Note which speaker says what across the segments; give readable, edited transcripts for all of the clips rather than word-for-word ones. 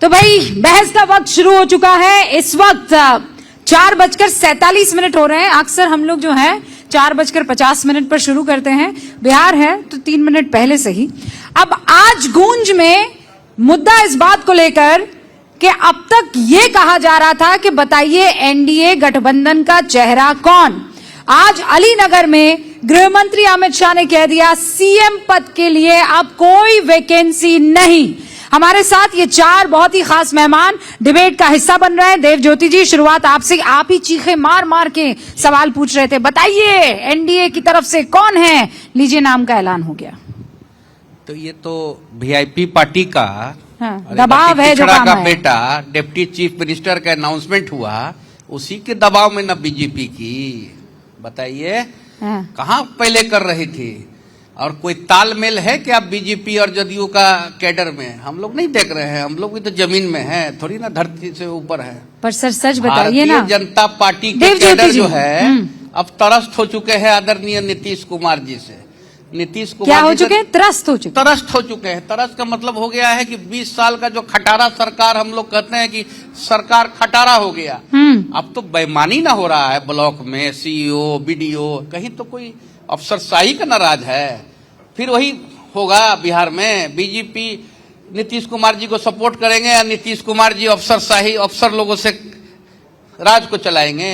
Speaker 1: तो भाई बहस का वक्त शुरू हो चुका है। इस वक्त 4:47 हो रहे हैं। अक्सर हम लोग जो है 4:50 पर शुरू करते हैं। बिहार है तो 3 मिनट पहले से ही। अब आज गूंज में मुद्दा इस बात को लेकर कि अब तक ये कहा जा रहा था कि बताइए एनडीए गठबंधन का चेहरा कौन। आज अलीनगर में गृह मंत्री अमित शाह ने कह दिया सीएम पद के लिए अब कोई वैकेंसी नहीं। हमारे साथ ये 4 बहुत ही खास मेहमान डिबेट का हिस्सा बन रहे हैं। देवज्योति जी, शुरुआत आपसे। आप ही चीखे मार मार के सवाल पूछ रहे थे, बताइए एनडीए की तरफ से कौन है। लीजिए, नाम का ऐलान हो गया।
Speaker 2: तो ये तो वीआईपी पार्टी का
Speaker 1: दबाव है जो काम
Speaker 2: का
Speaker 1: है।
Speaker 2: बेटा डिप्टी चीफ मिनिस्टर का अनाउंसमेंट हुआ, उसी के दबाव में न बीजेपी की। बताइए कहाँ पहले कर रही थी। और कोई तालमेल है कि आप बीजेपी और जदयू का कैडर में? हम लोग नहीं देख रहे हैं। हम लोग भी तो जमीन में है, थोड़ी ना धरती से ऊपर है।
Speaker 1: पर सर सच बताइए ना,
Speaker 2: भारतीय जनता पार्टी के कैडर जो है अब त्रस्त हो चुके हैं आदरणीय नीतीश कुमार जी से। नीतीश कुमार
Speaker 1: क्या हो चुके हैं? त्रस्त हो चुके हैं। तरस का मतलब हो गया है कि 20 साल का जो खटारा सरकार, हम लोग कहते हैं कि सरकार खटारा हो गया। अब तो बेईमानी ना हो रहा है। ब्लॉक में सीईओ, बीडीओ, कहीं तो कोई अफसरशाही का नाराज है। फिर वही होगा बिहार में। बीजेपी नीतीश कुमार जी को सपोर्ट करेंगे या नीतीश कुमार जी अफसरशाही अफसर लोगों से राज को चलाएंगे?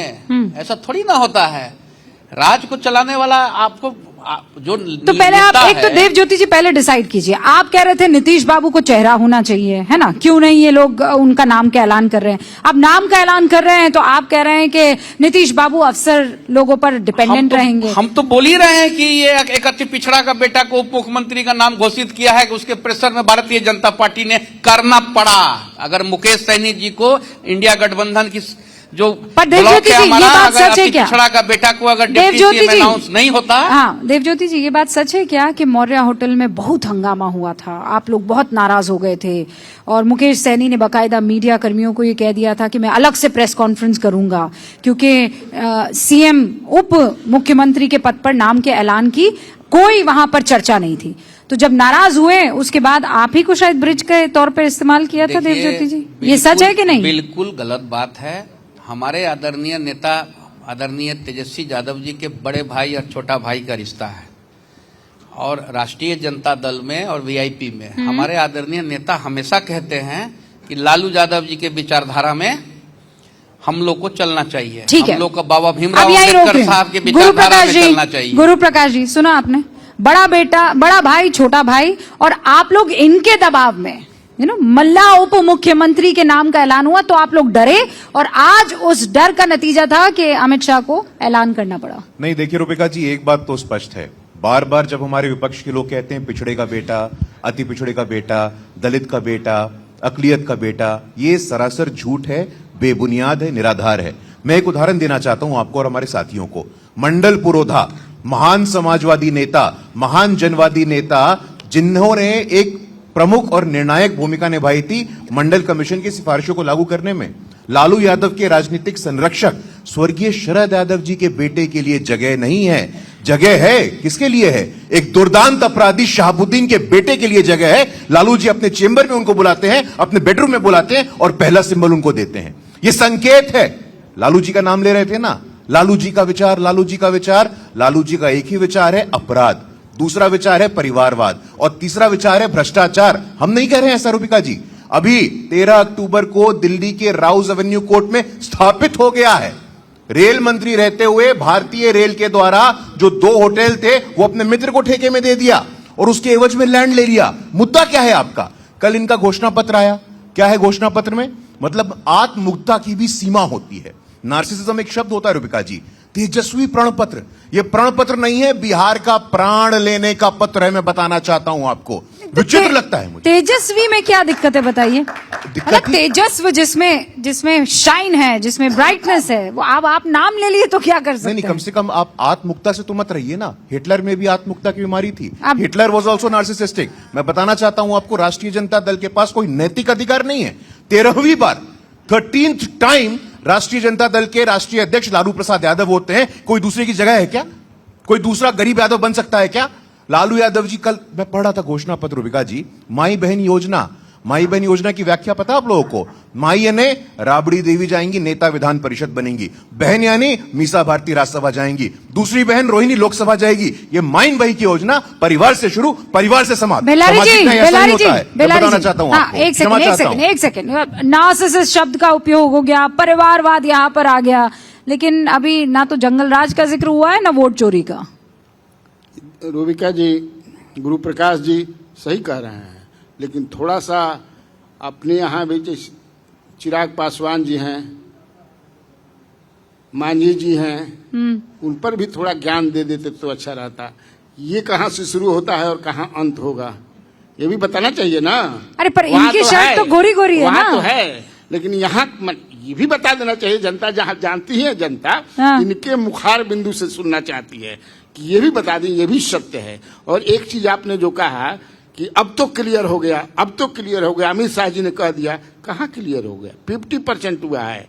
Speaker 1: ऐसा थोड़ी ना होता है। राज को चलाने वाला आपको जो तो पहले आप एक तो देवज्योति जी पहले डिसाइड कीजिए। आप कह रहे थे नीतीश बाबू को चेहरा होना चाहिए, है ना? क्यों नहीं ये लोग उनका नाम का ऐलान कर रहे हैं? अब नाम का ऐलान कर रहे हैं तो आप कह रहे हैं कि नीतीश बाबू अफसर लोगों पर डिपेंडेंट रहेंगे।
Speaker 2: हम तो बोल ही रहे हैं कि ये एक अति पिछड़ा का बेटा को उप मुख्यमंत्री का नाम घोषित किया है कि उसके प्रेशर में भारतीय जनता पार्टी ने करना पड़ा। अगर मुकेश सैनी जी को इंडिया गठबंधन की जो
Speaker 1: देवज्योति जी, ये बात सच है क्या?
Speaker 2: पिछड़ा का बेटा को अगर देवज्योति जी अनाउंस नहीं होता।
Speaker 1: हाँ देवज्योति जी, ये बात सच है क्या कि मौर्य होटल में बहुत हंगामा हुआ था, आप लोग बहुत नाराज हो गए थे और मुकेश सैनी ने बाकायदा मीडिया कर्मियों को ये कह दिया था कि मैं अलग से प्रेस कॉन्फ्रेंस करूंगा क्योंकि सीएम उप मुख्यमंत्री के पद पर नाम के ऐलान की कोई वहां पर चर्चा नहीं थी। तो जब नाराज हुए उसके बाद आप ही को शायद ब्रिज के तौर पर इस्तेमाल किया था। देवज्योति जी, ये सच है कि नहीं?
Speaker 2: बिल्कुल गलत बात है। हमारे आदरणीय नेता आदरणीय तेजस्वी यादव जी के बड़े भाई और छोटा भाई का रिश्ता है। और राष्ट्रीय जनता दल में और वीआईपी में हमारे आदरणीय नेता हमेशा कहते हैं कि लालू यादव जी के विचारधारा में हम लोग को चलना चाहिए। हम लोग का बाबा भीमराव अम्बेडकर साहब के विचारधारा में चलना चाहिए।
Speaker 1: गुरु प्रकाश जी, सुना आपने? बड़ा बेटा, बड़ा भाई, छोटा भाई, और आप लोग इनके दबाव में मल्ला उप मुख्यमंत्री के नाम का ऐलान हुआ तो आप लोग डरे और आज उस डर का नतीजा था कि अमित शाह को ऐलान करना पड़ा।
Speaker 3: नहीं, देखिए रूपिका जी, एक बात तो स्पष्ट है। बार बार जब हमारे विपक्ष के लोग कहते हैं पिछड़े का बेटा, अति पिछड़े का बेटा, दलित का बेटा, अकलियत का बेटा, ये सरासर झूठ है, बेबुनियाद है, निराधार है। मैं एक उदाहरण देना चाहता हूं आपको और हमारे साथियों को। मंडल पुरोधा, महान समाजवादी नेता, महान जनवादी नेता, जिन्होंने एक प्रमुख और निर्णायक भूमिका निभाई थी मंडल कमीशन की सिफारिशों को लागू करने में। लालू यादव के राजनीतिक संरक्षक स्वर्गीय शरद यादव जी के बेटे के लिए जगह नहीं है। जगह है किसके लिए है? एक दुर्दांत अपराधी शहाबुद्दीन के बेटे के लिए जगह है। लालू जी अपने चेंबर में उनको बुलाते हैं, अपने बेडरूम में बुलाते हैं और पहला सिंबल उनको देते हैं। यह संकेत है। लालू जी का नाम ले रहे थे ना, लालू जी का विचार, लालू जी का विचार। लालू जी का एक ही विचार है, अपराध। दूसरा विचार है परिवारवाद और तीसरा विचार है भ्रष्टाचार। हम नहीं कह रहे हैं ऐसा रूपिका जी। अभी 13 अक्टूबर को दिल्ली के राउज एवेन्यू कोर्ट में स्थापित हो गया है। रेल मंत्री रहते हुए भारतीय रेल के द्वारा जो 2 होटल थे वो अपने मित्र को ठेके में दे दिया और उसके एवज में लैंड ले लिया। मुद्दा क्या है आपका? कल इनका घोषणा पत्र आया। क्या है घोषणा पत्र में? मतलब आत्ममुग्धता की भी सीमा होती है। नार्सिसिज्म एक शब्द होता है रूपिका जी। तेजस्वी प्रण पत्र, यह प्रण पत्र नहीं है, बिहार का प्राण लेने का पत्र है। मैं बताना चाहता हूं आपको। विचित्र लगता है मुझे।
Speaker 1: तेजस्वी में क्या दिक्कत है बताइए? तेजस्व जिसमें शाइन है, जिसमें ब्राइटनेस है, वो आप नाम ले लिए तो क्या कर सकते हैं?
Speaker 3: नहीं, कम से कम आप आत्ममुग्धता से तो मत रहिए ना। हिटलर में भी आत्ममुग्धता की बीमारी थी। Hitler was also narcissistic. मैं बताना चाहता हूं आपको, राष्ट्रीय जनता दल के पास कोई नैतिक अधिकार नहीं है। 13वीं बार 13th टाइम राष्ट्रीय जनता दल के राष्ट्रीय अध्यक्ष लालू प्रसाद यादव होते हैं। कोई दूसरे की जगह है क्या? कोई दूसरा गरीब यादव बन सकता है क्या? लालू यादव जी, कल मैं पढ़ रहा था घोषणा पत्र रूपिका जी, माई बहन योजना, माई बहन योजना की व्याख्या पता आप लोगों को? माई यानी राबड़ी देवी जाएंगी, नेता विधान परिषद बनेंगी। बहन यानी मीसा भारती राज्यसभा जाएंगी, दूसरी बहन रोहिणी लोकसभा जाएगी। ये माइन भाई की योजना परिवार से शुरू, परिवार से समाज।
Speaker 4: बेलारी जी, बेलारी जी,
Speaker 3: बताना चाहता हूं आपको।
Speaker 4: एक सेकंड, नार्सिसिस्ट शब्द का उपयोग हो गया, परिवारवाद यहाँ पर आ गया, लेकिन अभी ना तो जंगल राज का जिक्र हुआ है ना वोट चोरी का।
Speaker 5: रूबिका जी, गुरु प्रकाश जी सही कह रहे हैं, लेकिन थोड़ा सा अपने यहाँ भी चिराग पासवान जी हैं, मांझी जी हैं, उन पर भी थोड़ा ज्ञान दे देते तो अच्छा रहता। ये कहाँ से शुरू होता है और कहाँ अंत होगा, ये भी बताना चाहिए ना।
Speaker 4: अरे पर इनकी शर्ट तो गोरी गोरी है ना।
Speaker 5: तो है, लेकिन यहाँ ये भी बता देना चाहिए, जनता जहाँ जानती है, जनता इनके मुखार बिंदु से सुनना चाहती है कि ये भी बता दें, ये भी सत्य है। और एक चीज आपने जो कहा कि अब तो क्लियर हो गया, अब तो क्लियर हो गया, अमित शाह जी ने कह दिया, कहाँ क्लियर हो गया? 50% हुआ है।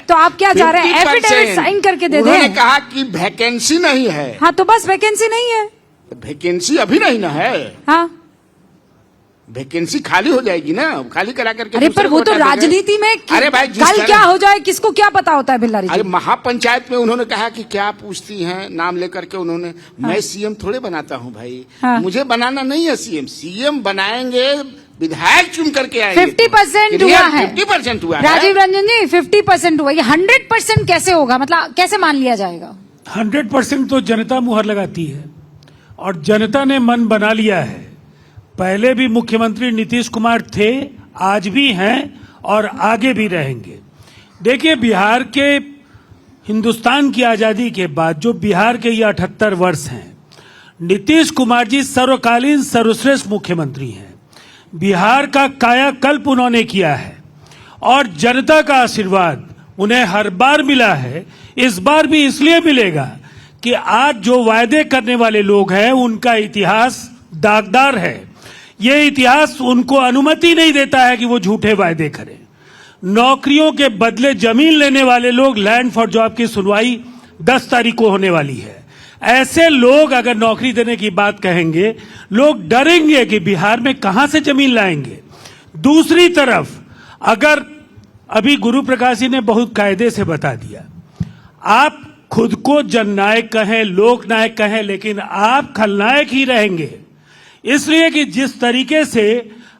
Speaker 4: तो आप क्या चाह रहे हैं? एफिडेविट साइन करके दे दें।
Speaker 5: उन्होंने कहा कि वैकेंसी नहीं है।
Speaker 4: हाँ तो बस वैकेंसी नहीं है,
Speaker 5: वैकेंसी अभी नहीं ना है।
Speaker 4: हाँ
Speaker 5: वैकेंसी खाली हो जाएगी ना, खाली करा करके।
Speaker 4: अरे पर वो तो राजनीति में
Speaker 5: अरे भाई
Speaker 4: कल क्या हो जाए किसको क्या पता होता है बिल्लारी जी।
Speaker 5: अरे महापंचायत में उन्होंने कहा कि क्या पूछती हैं, नाम लेकर के उन्होंने। मैं सीएम थोड़े बनाता हूँ भाई, मुझे बनाना नहीं है सीएम। सीएम बनाएंगे विधायक चुन करके आएंगे।
Speaker 4: 50% हुआ है,
Speaker 5: 50% हुआ है।
Speaker 4: राजीव रंजन जी 50% हुआ, ये 100% कैसे होगा? मतलब कैसे मान लिया जाएगा?
Speaker 6: 100% तो जनता मुहर लगाती है और जनता ने मन बना लिया है। पहले भी मुख्यमंत्री नीतीश कुमार थे, आज भी हैं और आगे भी रहेंगे। देखिए, बिहार के हिंदुस्तान की आजादी के बाद जो बिहार के ये 78 वर्ष हैं, नीतीश कुमार जी सर्वकालीन सर्वश्रेष्ठ मुख्यमंत्री हैं। बिहार का कायाकल्प उन्होंने किया है और जनता का आशीर्वाद उन्हें हर बार मिला है, इस बार भी इसलिए मिलेगा कि आज जो वायदे करने वाले लोग हैं उनका इतिहास दागदार है। ये इतिहास उनको अनुमति नहीं देता है कि वो झूठे वायदे करें। नौकरियों के बदले जमीन लेने वाले लोग, लैंड फॉर जॉब की सुनवाई 10 तारीख को होने वाली है। ऐसे लोग अगर नौकरी देने की बात कहेंगे, लोग डरेंगे कि बिहार में कहां से जमीन लाएंगे। दूसरी तरफ अगर अभी गुरु प्रकाश जी ने बहुत कायदे से बता दिया, आप खुद को जननायक कहें, लोकनायक कहें, लेकिन आप खलनायक ही रहेंगे। इसलिए कि जिस तरीके से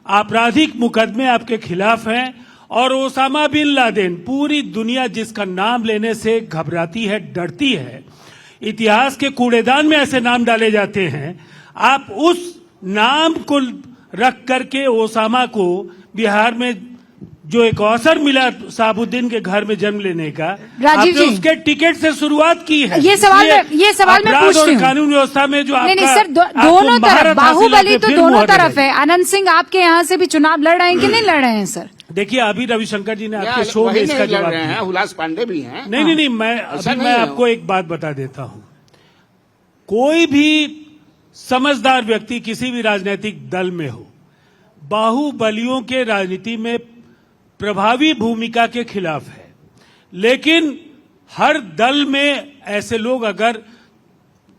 Speaker 6: आपराधिक मुकदमे आपके खिलाफ हैं और ओसामा बिन लादेन, पूरी दुनिया जिसका नाम लेने से घबराती है, डरती है, इतिहास के कूड़ेदान में ऐसे नाम डाले जाते हैं, आप उस नाम को रख करके ओसामा को बिहार में जो एक अवसर मिला साबुद्दीन के घर में जन्म लेने का,
Speaker 4: राजीव जी
Speaker 6: उसके टिकट से शुरुआत की है।
Speaker 4: ये सवाल मैं पूछती हूँ।
Speaker 6: कानून व्यवस्था में जो
Speaker 4: नहीं सर, दोनों तरफ बाहुबली तो दोनों तरफ है। आनंद सिंह आपके यहाँ से भी चुनाव लड़ रहे हैं कि नहीं लड़ रहे हैं सर?
Speaker 6: देखिए, अभी रविशंकर जी ने आपके शो में इसका जवाब दिया।
Speaker 5: हुलास पांडे भी हैं।
Speaker 6: नहीं, मैं आपको एक बात बता देता हूं। कोई भी समझदार व्यक्ति किसी भी राजनीतिक दल में हो, बाहुबलियों के राजनीति में प्रभावी भूमिका के खिलाफ है। लेकिन हर दल में ऐसे लोग, अगर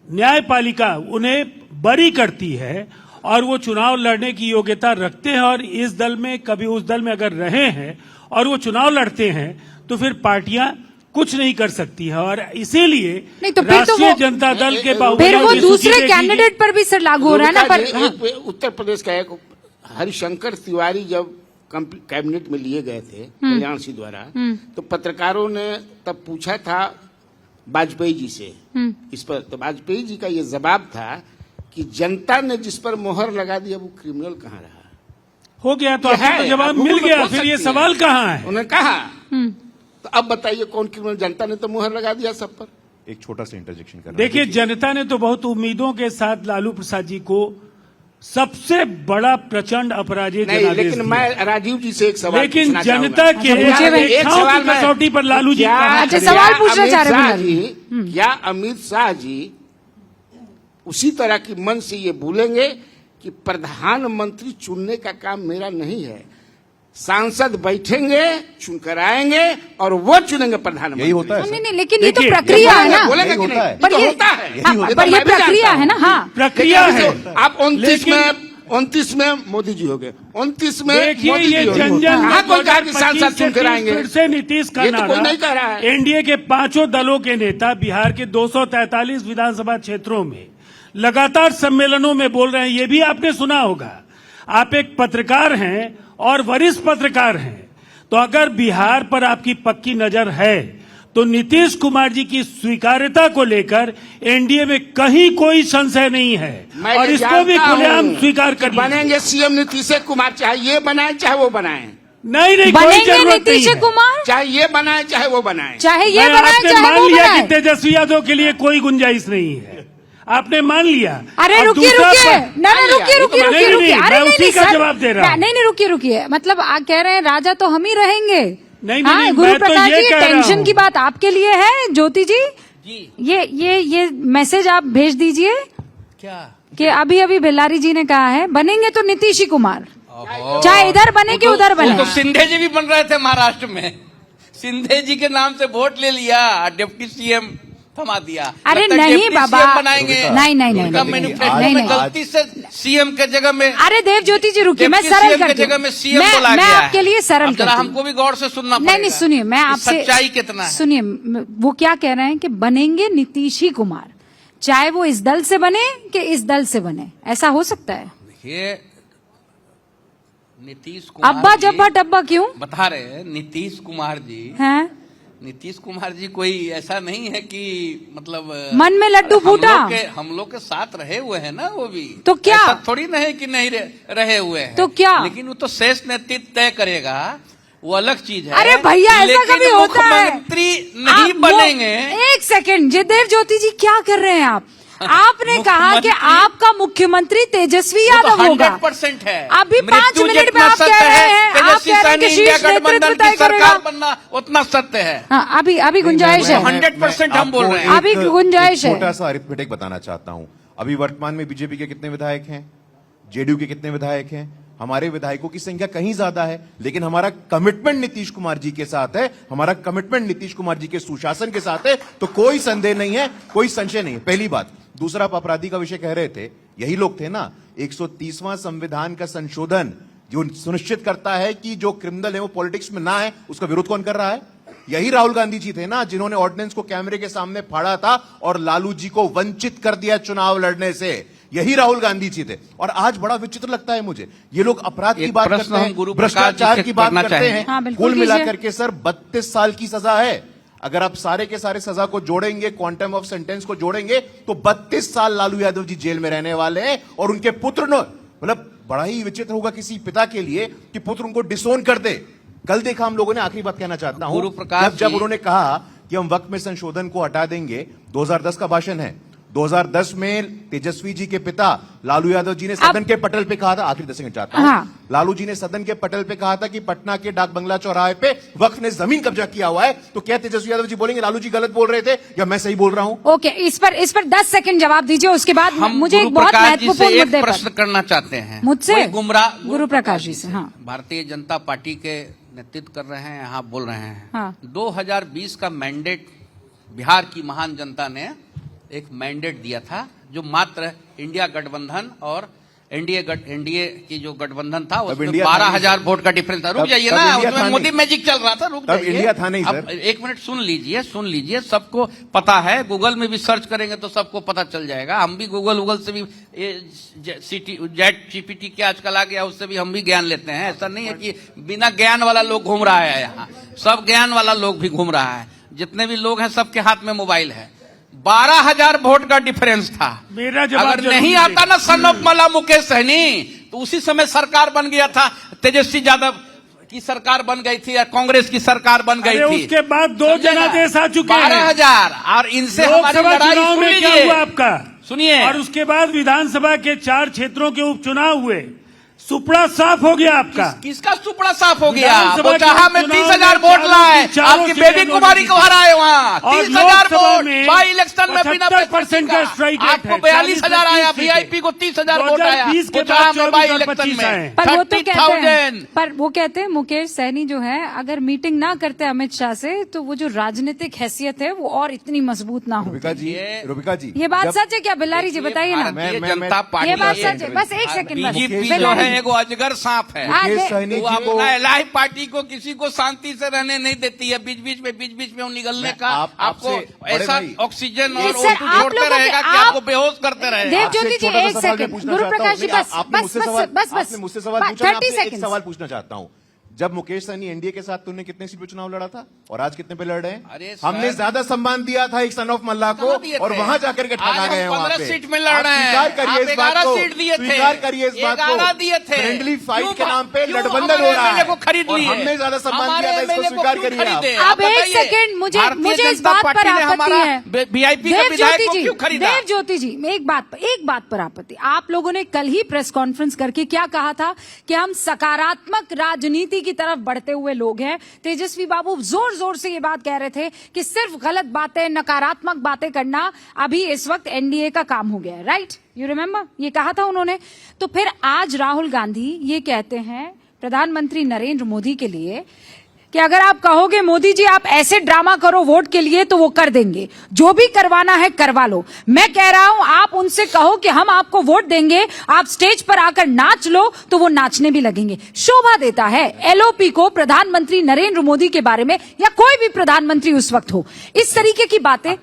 Speaker 6: न्यायपालिका उन्हें बरी करती है और वो चुनाव लड़ने की योग्यता रखते हैं और इस दल में कभी उस दल में अगर रहे हैं और वो चुनाव लड़ते हैं, तो फिर पार्टियां कुछ नहीं कर सकती है। और इसीलिए
Speaker 4: तो
Speaker 6: राष्ट्रीय जनता दल के
Speaker 4: फिर वो दूसरे कैंडिडेट पर भी सर लागू हो रहा है ना।
Speaker 5: पर उत्तर प्रदेश का एक हरिशंकर तिवारी जब कैबिनेट में लिए गए थे कल्याण सिंह द्वारा, तो पत्रकारों ने तब पूछा था वाजपेयी जी से इस पर, तो वाजपेयी जी का ये जवाब था कि जनता ने जिस पर मोहर लगा दी, अब वो क्रिमिनल कहाँ रहा?
Speaker 6: हो गया तो आपको तो जवाब मिल गया, फिर ये सवाल कहाँ है?
Speaker 5: उन्होंने कहा। तो अब बताइए कौन क्रिमिनल? जनता ने तो मोहर लगा दिया सब पर।
Speaker 3: एक छोटा सा इंटरजेक्शन करना।
Speaker 6: देखिए, जनता ने तो बहुत उम्मीदों के साथ लालू प्रसाद जी को सबसे बड़ा प्रचंड अपराधी
Speaker 5: नहीं, लेकिन मैं राजीव जी से एक सवाल,
Speaker 6: लेकिन जनता के
Speaker 5: एक सवाल
Speaker 6: कसौटी पर लालू जी
Speaker 4: सवाल पूछना चाह रहे
Speaker 5: हैं। क्या अमित शाह जी उसी तरह की मन से ये बोलेंगे कि प्रधानमंत्री चुनने का काम मेरा नहीं है, सांसद बैठेंगे, चुनकर आएंगे और वो चुनेंगे प्रधानमंत्री?
Speaker 3: यही होता है।
Speaker 4: नहीं, लेकिन ये तो प्रक्रिया है ना।
Speaker 5: बोलेंगे कि नहीं?
Speaker 4: पर ये होता है, पर ये प्रक्रिया है ना। हाँ,
Speaker 6: प्रक्रिया है।
Speaker 5: आप 29 में मोदी जी हो गए, 29 में
Speaker 6: देखिए
Speaker 5: मोदी जी
Speaker 6: ये
Speaker 5: हो गए।
Speaker 6: जन जन
Speaker 5: कहाँ कोई कहा कि
Speaker 6: 2025
Speaker 5: सांसद
Speaker 6: से
Speaker 5: चुन कर आएंगे?
Speaker 6: फिर से नीतीश का
Speaker 5: ये तो कोई नहीं कह रहा
Speaker 6: नारा
Speaker 5: है।
Speaker 6: एनडीए के 5 दलों के नेता बिहार के 243 विधानसभा क्षेत्रों में लगातार सम्मेलनों में बोल रहे हैं। ये भी आपने सुना होगा। आप एक पत्रकार हैं और वरिष्ठ पत्रकार हैं, तो अगर बिहार पर आपकी पक्की नजर है तो नीतीश कुमार जी की स्वीकार्यता को लेकर एनडीए में कहीं कोई संशय नहीं है
Speaker 5: मैं
Speaker 6: और
Speaker 5: ये
Speaker 6: इसको भी
Speaker 5: जानता
Speaker 6: खुलेआम
Speaker 5: हूं
Speaker 6: स्वीकार
Speaker 5: कि
Speaker 6: कर लीजिए।
Speaker 5: बनेंगे सीएम नीतीश कुमार, चाहे ये बनाए चाहे वो बनाए,
Speaker 6: नहीं कोई
Speaker 4: बनेंगे
Speaker 6: जरूरत नहीं
Speaker 4: नीतीश
Speaker 6: है।
Speaker 4: कुमार,
Speaker 5: चाहे ये बनाए चाहे वो बनाए।
Speaker 4: चाहे ये
Speaker 6: मैं
Speaker 4: बनाए
Speaker 6: आपने
Speaker 4: चाहे
Speaker 6: मान
Speaker 4: वो
Speaker 6: लिया कि
Speaker 4: बनाए।
Speaker 6: तेजस्वी यादव के लिए कोई गुंजाइश नहीं है, आपने मान लिया।
Speaker 4: अरे
Speaker 6: और
Speaker 4: रुकिए
Speaker 6: दूसरा
Speaker 4: रुकिए,
Speaker 6: पर-
Speaker 4: ना ना रुकिए रुकिए
Speaker 6: नहीं,
Speaker 4: रुकिए
Speaker 6: नहीं,
Speaker 4: रुकिए,
Speaker 6: मैं
Speaker 4: अरे नहीं
Speaker 6: उसी
Speaker 4: नहीं
Speaker 6: का
Speaker 4: सर,
Speaker 6: जवाब दे रहा हूं।
Speaker 4: नहीं नहीं रुकिए रुकिए, मतलब आप कह रहे हैं राजा तो हम ही रहेंगे।
Speaker 6: नहीं,
Speaker 4: हाँ,
Speaker 6: नहीं,
Speaker 4: गुरु
Speaker 6: मैं तो
Speaker 4: प्रकाश
Speaker 6: ये
Speaker 4: जी
Speaker 6: कह रहा
Speaker 4: टेंशन
Speaker 6: हूं।
Speaker 4: की बात आपके लिए है। ज्योति जी
Speaker 1: जी
Speaker 4: ये मैसेज आप भेज दीजिए
Speaker 1: क्या
Speaker 4: कि अभी अभी बेल्लारी जी ने कहा है बनेंगे तो नीतीश ही कुमार,
Speaker 1: ओहो।
Speaker 4: चाहे इधर बने कि उधर बने।
Speaker 1: वो तो सिंधे जी भी बन रहे थे महाराष्ट्र में, सिंधे जी के नाम से वोट ले लिया, डिप्टी सीएम थमा दिया।
Speaker 4: अरे
Speaker 1: लगता है
Speaker 4: नहीं
Speaker 1: डिप्टी
Speaker 4: बाबा,
Speaker 1: सीएम बनाएंगे।
Speaker 4: नहीं नहीं नहीं
Speaker 1: उनका
Speaker 4: नहीं,
Speaker 1: मैनिफेस्टो
Speaker 4: नहीं,
Speaker 1: में
Speaker 4: नहीं।
Speaker 1: गलती से सीएम के जगह में,
Speaker 4: अरे देव ज्योति जी रुकिए, मैं
Speaker 1: डिप्टी
Speaker 4: सरल
Speaker 1: सीएम के
Speaker 4: करती
Speaker 1: जगह में सीएम
Speaker 4: हूँ,
Speaker 1: बोला
Speaker 4: मैं
Speaker 1: गया है।
Speaker 4: आपके लिए सरल
Speaker 1: अब जरा
Speaker 4: करती हूँ।
Speaker 1: हमको भी गौर से सुनना पड़ेगा।
Speaker 4: नहीं नहीं सुनिए, मैं
Speaker 1: कि
Speaker 4: आपसे
Speaker 1: सच्चाई कितना है।
Speaker 4: सुनिए, वो क्या कह रहे हैं कि बनेंगे नीतीश ही कुमार, चाहे वो इस दल से बने कि इस दल से बने, ऐसा हो सकता है।
Speaker 1: देखिए नीतीश कुमार
Speaker 4: अब्बा
Speaker 1: जी
Speaker 4: जब्बा डब्बा क्यों
Speaker 1: बता रहे हैं, नीतीश कुमार जी,
Speaker 4: हैं?
Speaker 1: नीतीश कुमार जी कोई ऐसा नहीं है कि मतलब
Speaker 4: मन में लड्डू फूटा।
Speaker 1: हम लोग के साथ रहे हुए हैं ना, वो भी
Speaker 4: तो क्या?
Speaker 1: ऐसा थोड़ी ना है कि नहीं रहे हुए हैं।
Speaker 4: तो क्या?
Speaker 1: लेकिन वो तो शेष नेतृत्व तय करेगा, वो अलग चीज है।
Speaker 4: अरे भैया ऐसा
Speaker 1: लेकिन
Speaker 4: कभी होता है?
Speaker 1: मुख्यमंत्री नहीं
Speaker 4: आप
Speaker 1: बनेंगे।
Speaker 4: एक सेकंड, जयदेव ज्योति जी क्या कर रहे हैं आप? आपने कहा कि
Speaker 1: मुख्यमंत्री-
Speaker 4: आपका मुख्यमंत्री तेजस्वी
Speaker 1: वो तो
Speaker 4: यादव होगा।
Speaker 1: 100% है।
Speaker 4: अभी 5
Speaker 1: मृत्यु
Speaker 4: मिनट में
Speaker 1: जितना
Speaker 4: आप कह
Speaker 1: सत्य
Speaker 4: रहे
Speaker 1: है,
Speaker 4: हैं, आप
Speaker 1: तेजस्वी
Speaker 4: कह रहे हैं
Speaker 1: सहनी
Speaker 4: कि
Speaker 1: इंडिया
Speaker 4: शीर्ष नेतृत्व
Speaker 1: गठबंधन
Speaker 4: तय
Speaker 1: की
Speaker 4: करेगा।
Speaker 1: सरकार बनना उतना सत्य है।
Speaker 4: हाँ, अभी गुंजाइश है।
Speaker 1: 100% हम बोल रहे हैं।
Speaker 3: आपको
Speaker 4: अभी
Speaker 3: एक
Speaker 4: गुंजाइश है।
Speaker 3: छोटा सा अरिथमेटिक बताना चाहता हूं। अभी वर्तमान में बीजेपी के कितने विधायक हैं, जेडीयू के कितने विधायक हैं? हमारे विधायकों की संख्या कहीं ज्यादा है, लेकिन हमारा कमिटमेंट नीतीश कुमार जी के साथ है, हमारा कमिटमेंट नीतीश कुमार जी के सुशासन के साथ है, तो कोई संदेह नहीं है, कोई संशय नहीं है। पहली बात। दूसरा, आप अपराधी का विषय कह रहे थे, यही लोग थे ना 130वां संविधान का संशोधन जो सुनिश्चित करता है कि जो क्रिमिनल है वो पॉलिटिक्स में ना है, उसका विरोध कौन कर रहा है? यही राहुल गांधी जी थे ना जिन्होंने ऑर्डिनेंस को कैमरे के सामने फाड़ा था और लालू जी को वंचित कर दिया चुनाव लड़ने से। यही राहुल गांधी जी थे। और आज बड़ा विचित्र लगता है मुझे, ये लोग अपराध की
Speaker 1: एक
Speaker 3: बात
Speaker 1: प्रश्न
Speaker 3: करते
Speaker 1: हम गुरु
Speaker 3: हैं,
Speaker 1: प्रकाश जी
Speaker 3: भ्रष्टाचार
Speaker 1: से
Speaker 3: की बात
Speaker 1: करना
Speaker 3: करते
Speaker 1: चाहेंगे।
Speaker 3: हैं।
Speaker 4: हाँ, बिल्कुल
Speaker 3: कुल
Speaker 4: कीजिए।
Speaker 3: मिलाकर के सर 32 साल की सजा है। अगर आप सारे के सारे सजा को जोड़ेंगे, क्वांटम ऑफ सेंटेंस को जोड़ेंगे, तो 32 साल लालू यादव जी जेल में रहने वाले हैं। और उनके पुत्र ने, मतलब बड़ा ही विचित्र होगा किसी पिता के लिए कि पुत्र उनको डिसोन कर दे। कल देखा हम लोगों ने, आखिरी बात कहना चाहता हूं,
Speaker 1: गुरु प्रकाश
Speaker 3: जब
Speaker 1: जी-
Speaker 3: उन्होंने कहा कि हम वक्त में संशोधन को हटा देंगे, 2010 का भाषण है, 2010 में तेजस्वी जी के पिता लालू यादव जी ने सदन के पटल पे कहा था, आखिरी 10 सेकंड चाहता हूं,
Speaker 4: हाँ।
Speaker 3: लालू जी ने सदन के पटल पे कहा था कि पटना के डाक बंगला चौराहे पे वक्त ने जमीन कब्जा किया हुआ है। तो क्या तेजस्वी यादव जी बोलेंगे लालू जी गलत बोल रहे थे या मैं सही बोल रहा हूं?
Speaker 4: ओके, इस पर 10 सेकंड जवाब दीजिए, उसके बाद
Speaker 1: हम
Speaker 4: मुझे
Speaker 1: गुरु
Speaker 4: एक बहुत
Speaker 1: प्रकाश जी से
Speaker 4: महत्वपूर्ण
Speaker 1: एक
Speaker 4: मुद्दे
Speaker 1: प्रश्न
Speaker 4: पर
Speaker 1: करना चाहते हैं।
Speaker 4: मुझसे?
Speaker 1: कोई गुमराह
Speaker 4: गुरु प्रकाश जी से, हाँ।
Speaker 1: भारतीय जनता पार्टी के नेतृत्व कर रहे हैं, यहाँ बोल रहे हैं।
Speaker 4: हाँ।
Speaker 1: 2020 का मैंडेट बिहार की महान जनता ने एक मैंडेट दिया था, जो मात्र इंडिया गठबंधन और एनडीए की जो गठबंधन था उसमें
Speaker 3: इंडिया था
Speaker 1: 12,000 वोट का डिफरेंस था। रुक
Speaker 3: तब-
Speaker 1: जाइए
Speaker 3: तब
Speaker 1: ना,
Speaker 3: इंडिया था
Speaker 1: उसमें मोदी
Speaker 3: नहीं।
Speaker 1: मैजिक चल रहा था। रुक
Speaker 3: तब
Speaker 1: जाइए।
Speaker 3: इंडिया था नहीं,
Speaker 1: अब
Speaker 3: सर।
Speaker 1: एक मिनट सुन लीजिए, सबको पता है, गूगल में भी सर्च करेंगे तो सबको पता चल जाएगा। हम भी गूगल से भी जेट जीपीटी क्या आजकल आ गया, उससे भी हम भी ज्ञान लेते हैं। ऐसा नहीं है कि बिना ज्ञान वाला लोग घूम रहा है यहाँ, सब ज्ञान वाला लोग भी घूम रहा है। जितने भी लोग हैं सबके हाथ में मोबाइल है। 12,000 वोट का डिफरेंस था।
Speaker 6: मेरा जवाब
Speaker 1: अगर
Speaker 6: जरूर
Speaker 1: नहीं
Speaker 6: दीजिएगा।
Speaker 1: आता ना सन ऑफ मला मुकेश सहनी, तो उसी समय सरकार बन गया था, तेजस्वी यादव की सरकार बन गई थी या कांग्रेस की सरकार बन गई
Speaker 6: अरे
Speaker 1: थी।
Speaker 6: उसके बाद 2 जनादेश आ चुके हैं।
Speaker 1: 12,000 और इनसे हमारी
Speaker 6: लोकसभा
Speaker 1: लड़ाई
Speaker 6: चुनाव
Speaker 1: सुन
Speaker 6: में क्या
Speaker 1: लीजिए।
Speaker 6: हुआ आपका?
Speaker 1: सुनिए।
Speaker 6: और उसके बाद विधानसभा के 4 क्षेत्रों के उपचुनाव हुए। सुपड़ा साफ हो गया आपका।
Speaker 1: किसका सुपड़ा साफ हो गया?
Speaker 6: विधानसभा
Speaker 1: वो चाहा
Speaker 6: के
Speaker 1: में
Speaker 6: चुनाव
Speaker 1: 30,000
Speaker 6: में
Speaker 1: वोट लाए,
Speaker 6: चारों
Speaker 1: आपकी
Speaker 6: सीटें
Speaker 1: बेबी कुमारी को
Speaker 6: नोटिस
Speaker 1: हराए वहाँ,
Speaker 6: और
Speaker 1: 30,000
Speaker 6: लोकसभा
Speaker 1: वोट
Speaker 6: में
Speaker 1: बाई इलेक्शन में बिना
Speaker 6: 75% का स्ट्राइक रेट
Speaker 1: आपको
Speaker 6: है।
Speaker 1: 42,000 आया,
Speaker 6: 40
Speaker 1: वीआईपी को 30,000 वोट आया,
Speaker 6: 2020 के
Speaker 1: वो चाहा
Speaker 6: बाद
Speaker 1: में बाई
Speaker 6: 24 और
Speaker 1: इलेक्शन
Speaker 6: 25 आए।
Speaker 1: में
Speaker 4: पर वो तो कहते हैं
Speaker 1: 30,000।
Speaker 4: पर वो कहते हैं मुकेश सहनी जो है अगर मीटिंग ना करते अमित शाह से तो वो जो राजनीतिक हैसियत है वो और इतनी मजबूत ना हो।
Speaker 3: रुबिका जी
Speaker 4: ये बात सच है क्या बिल्लारी जी? बताइए ना।
Speaker 1: भारतीय
Speaker 3: मैं-
Speaker 1: जनता पार्टी
Speaker 4: ये बात सच है। बस एक सेकंड बस।
Speaker 1: बीजेपी जो
Speaker 4: बिल्लारी
Speaker 1: है
Speaker 4: जी।
Speaker 1: एगो अजगर सांप है।
Speaker 4: हाँ,
Speaker 3: मुकेश सहनी
Speaker 1: वो
Speaker 3: जी को
Speaker 1: अपना इलाही पार्टी को किसी को शांति से रहने नहीं देती है। बीच बीच में वो निकलने का आपको
Speaker 3: बड़े
Speaker 1: ऐसा
Speaker 3: भाई,
Speaker 1: ऑक्सीजन और
Speaker 4: इससे
Speaker 1: O2
Speaker 4: आप
Speaker 1: छोड़ते
Speaker 4: लोगों के-
Speaker 1: रहेगा कि
Speaker 4: आप-
Speaker 1: आपको बेहोश करते रहेगा।
Speaker 4: देव
Speaker 3: आपसे
Speaker 4: ज्योति जी
Speaker 3: छोटा सा
Speaker 4: एक
Speaker 3: सवाल मैं
Speaker 4: सेकंड।
Speaker 3: पूछना
Speaker 4: गुरु
Speaker 3: चाहता
Speaker 4: प्रकाश जी
Speaker 3: हूं। नहीं,
Speaker 4: बस
Speaker 3: आपने
Speaker 4: बस
Speaker 3: मुझसे
Speaker 4: बस
Speaker 3: सवाल-
Speaker 4: बस
Speaker 3: आपने मुझसे सवाल पूछा, मैं
Speaker 4: 30
Speaker 3: आपसे एक
Speaker 4: सेकंड।
Speaker 3: सवाल पूछना चाहता हूं। जब मुकेश सहनी एनडीए के साथ तुमने कितने सीट पे चुनाव लड़ा था और आज कितने पे लड़ रहे
Speaker 1: अरे
Speaker 3: हैं?
Speaker 1: सर,
Speaker 3: हमने ज्यादा सम्मान दिया था एक सन ऑफ मल्लाह को
Speaker 1: कहाँ दिए
Speaker 3: और
Speaker 1: थे?
Speaker 3: वहां जाकर के
Speaker 1: आज
Speaker 3: ठगा
Speaker 1: हम
Speaker 3: गए हैं वहां
Speaker 1: 15
Speaker 3: पे।
Speaker 1: सीट में लड़
Speaker 3: आप
Speaker 1: रहे हैं।
Speaker 3: स्वीकार करिए
Speaker 1: आप
Speaker 3: इस बात
Speaker 1: 11
Speaker 3: को,
Speaker 1: सीट दिए थे।
Speaker 3: स्वीकार करिए इस बात
Speaker 1: 11
Speaker 3: को।
Speaker 1: दिए थे।
Speaker 3: फ्रेंडली फाइट
Speaker 1: क्यों
Speaker 3: के नाम पे
Speaker 1: क्यों
Speaker 3: गठबंधन हो
Speaker 1: हमारे
Speaker 3: रहा
Speaker 1: MLA को
Speaker 3: है
Speaker 1: खरीद
Speaker 3: और
Speaker 1: लिए?
Speaker 3: हमने ज्यादा सम्मान
Speaker 1: हमारे
Speaker 3: दिया था, इसको
Speaker 1: MLA को
Speaker 3: स्वीकार
Speaker 1: क्यों
Speaker 3: करिए आप।
Speaker 1: खरीदे?
Speaker 4: अब एक
Speaker 1: बताइए।
Speaker 4: सेकंड मुझे
Speaker 1: भारतीय
Speaker 4: इस
Speaker 1: जनता
Speaker 4: बात
Speaker 1: पार्टी
Speaker 4: पर
Speaker 1: ने
Speaker 4: आपत्ति
Speaker 1: हमारा
Speaker 4: है।
Speaker 1: वीआईपी का
Speaker 4: देव
Speaker 1: विधायक
Speaker 4: ज्योति
Speaker 1: को
Speaker 4: जी,
Speaker 1: क्यों खरीदा?
Speaker 4: देव ज्योति जी एक बात पर आपत्ति। आप लोगों ने कल ही प्रेस कॉन्फ्रेंस करके क्या कहा था कि हम सकारात्मक राजनीति की तरफ बढ़ते हुए लोग हैं। तेजस्वी बाबू जोर जोर से ये बात कह रहे थे कि सिर्फ गलत बातें, नकारात्मक बातें करना अभी इस वक्त एनडीए का काम हो गया है। राइट, यू रिमेम्बर, ये कहा था उन्होंने। तो फिर आज राहुल गांधी ये कहते हैं प्रधानमंत्री नरेंद्र मोदी के लिए कि अगर आप कहोगे मोदी जी आप ऐसे ड्रामा करो वोट के लिए तो वो कर देंगे, जो भी करवाना है करवा लो। मैं कह रहा हूं आप उनसे कहो कि हम आपको वोट देंगे, आप स्टेज पर आकर नाच लो तो वो नाचने भी लगेंगे। शोभा देता है एलओपी को प्रधानमंत्री नरेंद्र मोदी के बारे में, या कोई भी प्रधानमंत्री उस वक्त हो, इस तरीके की बातें।